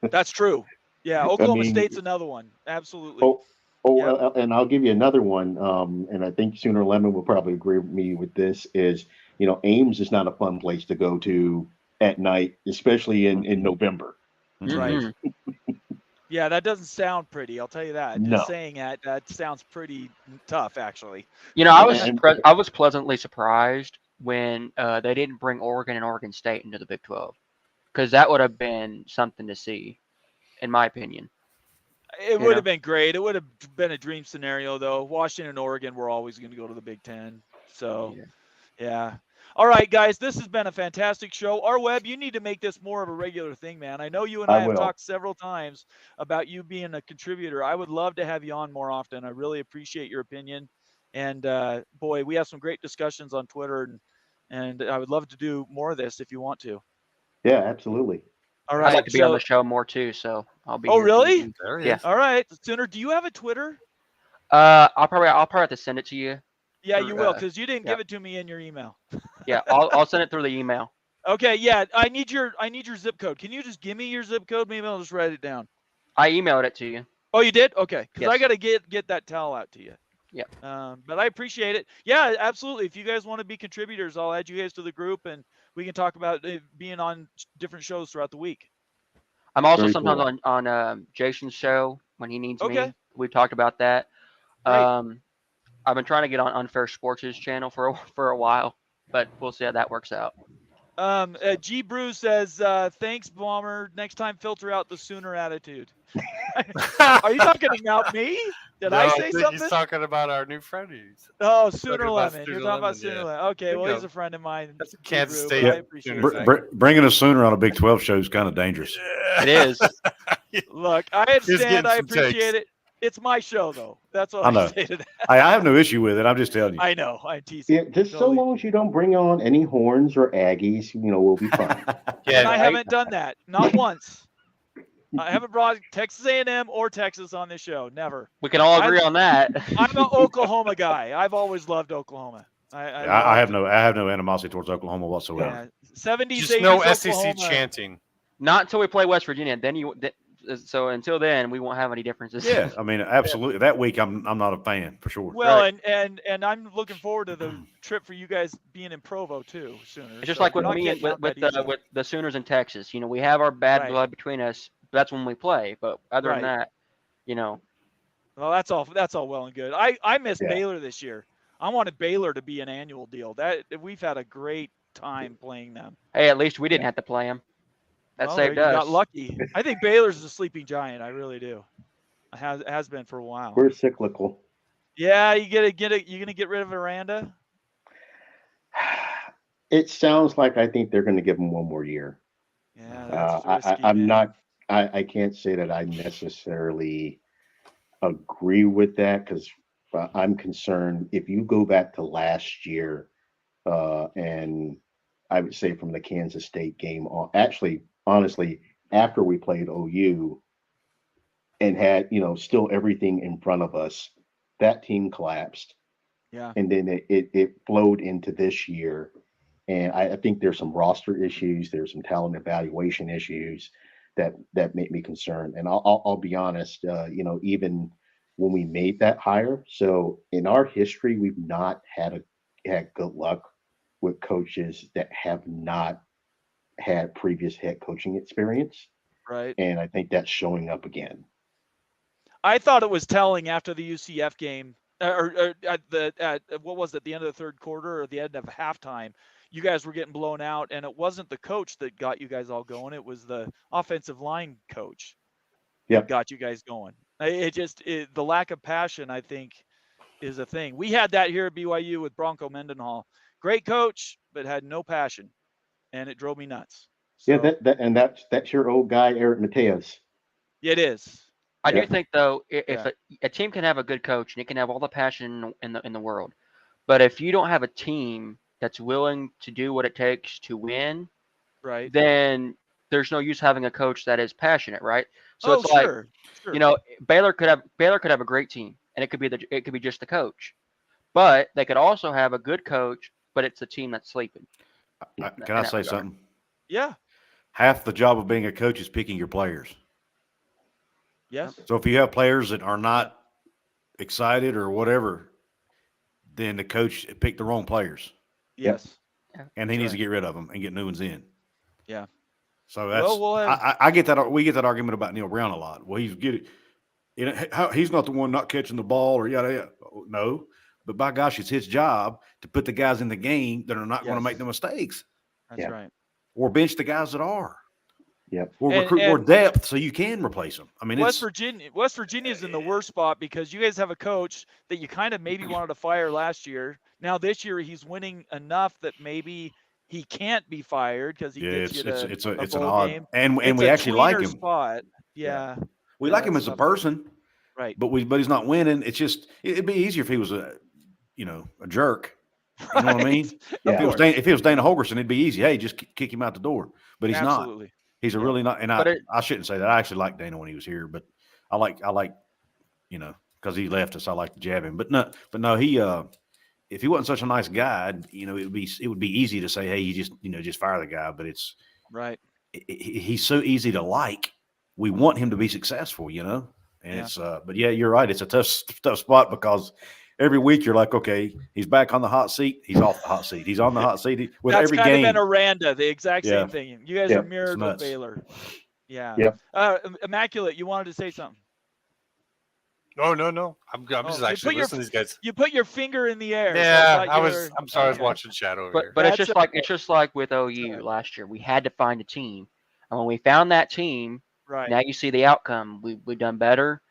That's true. Yeah, Oklahoma State's another one. Absolutely. And I'll give you another one. And I think Sooner Lemon will probably agree with me with this is, Ames is not a fun place to go to at night, especially in November. Right. Yeah, that doesn't sound pretty. I'll tell you that. No. Just saying that sounds pretty tough, actually. I was pleasantly surprised when they didn't bring Oregon and Oregon State into the Big 12, because that would have been something to see, in my opinion. It would have been great. It would have been a dream scenario, though. Washington and Oregon were always going to go to the Big Ten. So, yeah. All right, guys, this has been a fantastic show. Webb, you need to make this more of a regular thing, man. I know you and I have talked several times about you being a contributor. I would love to have you on more often. I really appreciate your opinion. And, boy, we have some great discussions on Twitter, and I would love to do more of this if you want to. Yeah, absolutely. All right. I'd like to be on the show more, too, so I'll be Oh, here. really? Yeah. All right. Sooner, do you have a Twitter? I'll probably have to send it to you. Yeah, you will, because you didn't give it to me in your email. Yeah, I'll send it through the email. Okay, yeah, I need your zip code. Can you just give me your zip code? Maybe I'll just write it down. I emailed it to you. Oh, you did? Okay, because Yes. I got to get that towel out to you. Yeah. But I appreciate it. Yeah, absolutely. If you guys want to be contributors, I'll add you guys to the group, and we can talk about being on different shows throughout the week. I'm also Very sometimes cool. on Jason's show when he needs Okay. me. We talked about that. Great. I've been trying to get on Unfair Sports' channel for a while, but we'll see how that works out. G Brew says, thanks, Bomber. Next time, filter out the Sooner attitude. Are you talking about me? Did I say think something? he's talking about our new friend. Oh, Sooner about Lemon. Sooner You're talking about Lemon, Sooner yeah. Lemon. Okay, well, Bingo. he's a friend of mine. That's a Kansas G Brew, State. but I Yeah. appreciate Sooner it. Bringing a Sooner on a Big 12 show is kind of dangerous. It is. Look, I getting understand. I some appreciate takes. it. It's my show, though. That's what I I know. say to that. I have no issue with it. I'm just telling you. I know. I'm teasing. Yeah, just so Totally. long as you don't bring on any horns or Aggies, we'll be fine. And I haven't done that. Not once. I haven't brought Texas A&M or Texas on this show. Never. We can all agree on that. I'm an Oklahoma guy. I've always loved Oklahoma. I have no animosity towards Oklahoma whatsoever. Yeah, 70s, Just 80s no SEC Oklahoma. chanting. Not until we play West Virginia. So until then, we won't have any differences. Yeah, I mean, absolutely. That week, I'm not a fan for sure. Well, Right. and I'm looking forward to the trip for you guys being in Provo too sooner. It's just So like we're with not me and getting out that easy. with the Sooners in Texas. We have our bad Right. blood between us. That's when we play. But other than Right. that, Well, that's all well and good. I missed Yeah. Baylor this year. I wanted Baylor to be an annual deal. That we've had a great time playing them. hey, at least we didn't have to play them. That Well, saved you us. got lucky. I think Baylor's a sleeping giant. I really do. Has been for a while. We're cyclical. Yeah, you gonna get rid of Aranda? It sounds like I think they're going to give him one more year. Yeah, that's risky, I'm man. not. I can't say that I necessarily agree with that because I'm concerned if you go back to last year, and I would say from the Kansas State game on, actually, honestly, after we played OU and had, still everything in front of us, that team collapsed. Yeah. And then it flowed into this year. And I think there's some roster issues, there's some talent evaluation issues that make me concerned. And I'll be honest, even when we made that hire, so in our history, we've not had good luck with coaches that have not had previous head coaching experience. Right. And I think that's showing up again. I thought it was telling after the UCF game, or at what was it, the end of the third quarter or the end of halftime, you guys were getting blown out, and it wasn't the coach that got you guys all going. It was the offensive line coach that Yep. got you guys going. The lack of passion, I think, is a thing. We had that here at BYU with Bronco Mendenhall. Great coach, but had no passion, and it drove me nuts. So, Yeah, that's your old guy, Eric Mateus. it is. I Yeah. do think though, if Yeah. a team can have a good coach and it can have all the passion in the world, but if you don't have a team that's willing to do what it takes to win, Right. then there's no use having a coach that is passionate, right? So Oh, it's like, sure. Sure. you know, Baylor could have a great team, and it could be just the coach, but they could also have a good coach, but it's a team that's sleeping. Can in I that say regard. something? Yeah. Half the job of being a coach is picking your players. Yes. So if you have players that are not excited or whatever, then the coach picked the wrong players, Yes. and he That's needs to right. get rid of them and get new ones in. Yeah. So Well, that's we'll have. I get that. We get that argument about Neil Brown a lot. Well, he's not the one not catching the ball or yada yada. No, but by gosh, it's his job to put the guys in the game that are not going to make Yes. the mistakes, That's Yeah. right. or bench the guys that are, Yep. or And- recruit more and- depth so you can replace them. I mean, West Virginia's in the worst spot because you guys have a coach that you kind of maybe wanted to fire last year. Now this year he's winning enough that maybe he can't be fired because he yeah, gets you to it's a an bowl odd game. and It's we a actually like tweener him. spot. Yeah. We Yeah, like him that's as a tough. person, Right. but he's not winning. It's just it'd be easier if he was a jerk. You know what I mean? Yeah. Of course. If it was Dana Holgerson, it'd be easy. Hey, just kick him out the door. But he's not. Absolutely. He's a Yeah. really not. And But I shouldn't say that. I actually liked Dana when he was here, but I like because he left us. I like to jab him. But no. He if he wasn't such a nice guy, it would be easy to say, hey, you just fire the guy. But Right. he's so easy to like. We want him to be successful, And Yeah. it's but yeah, you're right. It's a tough spot because every week you're like, okay, he's back on the hot seat. He's off the hot seat. He's on the hot seat with That's every kind game. of been Aranda, the exact Yeah. same thing. You guys Yeah. are mirrored with nuts. Baylor. Yeah. Yep. Immaculate, you wanted to say something. No. I'm Oh, just you actually put your- listening to these guys. You put your finger in the air. so Yeah, thought you were- I'm sorry. I was okay. watching chat over But here. but it's That's just like with OU last year. We had to find a team, and when we found that team, Right. now you see the outcome. We've done better,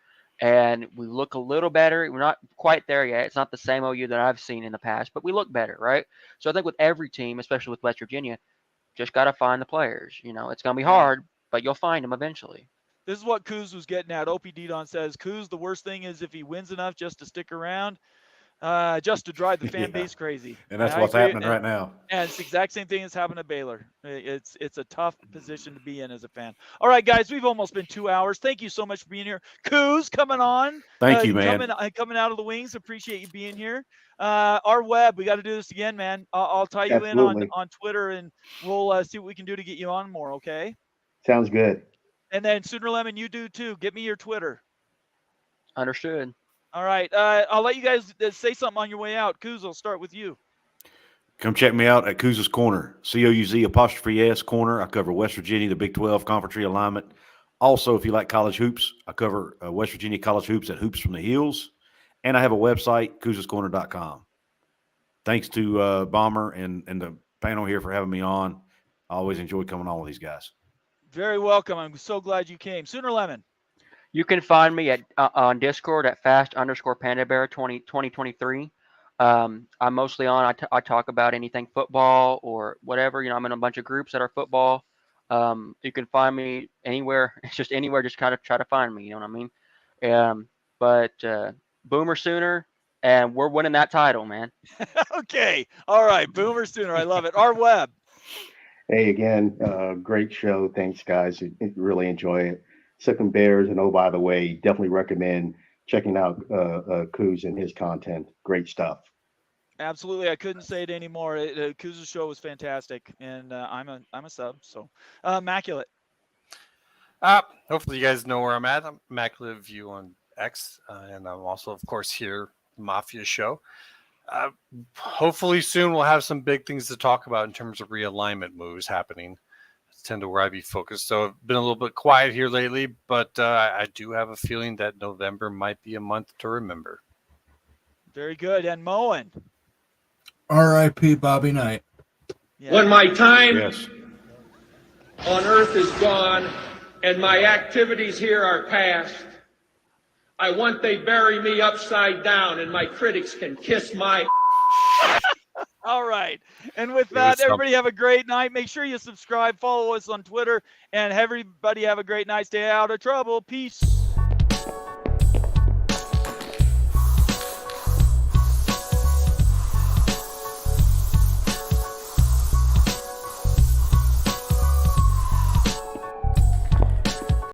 and we look a little better. We're not quite there yet. It's not the same OU that I've seen in the past, but we look better, right? So I think with every team, especially with West Virginia, just got to find the players. It's going to be Yeah. hard, but you'll find them eventually. This is what Kuz was getting at. Opie Didon says, Kuz, the worst thing is if he wins enough just to stick around, just to drive the fan Yeah. base crazy. And that's I what's agree. happening right now. And it's the exact same thing that's happened to Baylor. It's a tough position to be in as a fan. All right, guys, we've almost been 2 hours. Thank you so much for being here. Kuz coming on. Thank you, man. Coming out of the wings. Appreciate you being here. Our web, we got to do this again, man. I'll tie you in Absolutely. on Twitter, and we'll see what we can do to get you on more, okay? Sounds good. And then Sooner Lemon, you do too. Get me your Twitter. Understood. All right. I'll let you guys say something on your way out. Kuz, I'll start with you. Come check me out at Kuz's Corner, COUZ''S Corner. I cover West Virginia, the Big 12 Conference Realignment. Also, if you like college hoops, I cover West Virginia college hoops at Hoops from the Hills. And I have a website, Kuz'sCorner.com. Thanks to Bomber and the panel here for having me on. I always enjoy coming on with these guys. Very welcome. I'm so glad you came. Sooner Lemon. You can find me at on Discord at fast_pandabear 2023. I'm mostly on. I talk about anything football or whatever. I'm in a bunch of groups that are football. You can find me anywhere. It's just anywhere. Just kind of try to find me. You know what I mean? but Boomer Sooner, and we're winning that title, man. Okay. All right. Boomer Sooner. I love it. R Webb. Hey, again, great show. Thanks, guys. Really enjoy it. Sipping Bears, and oh, by the way, definitely recommend checking out Kuz and his content. Great stuff. Absolutely. I couldn't say it anymore. Kuz's show was fantastic, and I'm a sub. So, Immaculate. Hopefully you guys know where I'm at. I'm Immaculate View on X, and I'm also, of course, here, Mafia Show. Hopefully soon we'll have some big things to talk about in terms of realignment moves happening. That's tend to where I be focused. So I've been a little bit quiet here lately, but I do have a feeling that November might be a month to remember. Very good. And Moen. R.I.P. Bobby Knight. Yeah. When my time Yes. on earth is gone and my activities here are past, I want they bury me upside down and my critics can kiss my. All right. And with It that, was something. everybody have a great night. Make sure you subscribe, follow us on Twitter, and everybody have a great night. Stay out of trouble. Peace.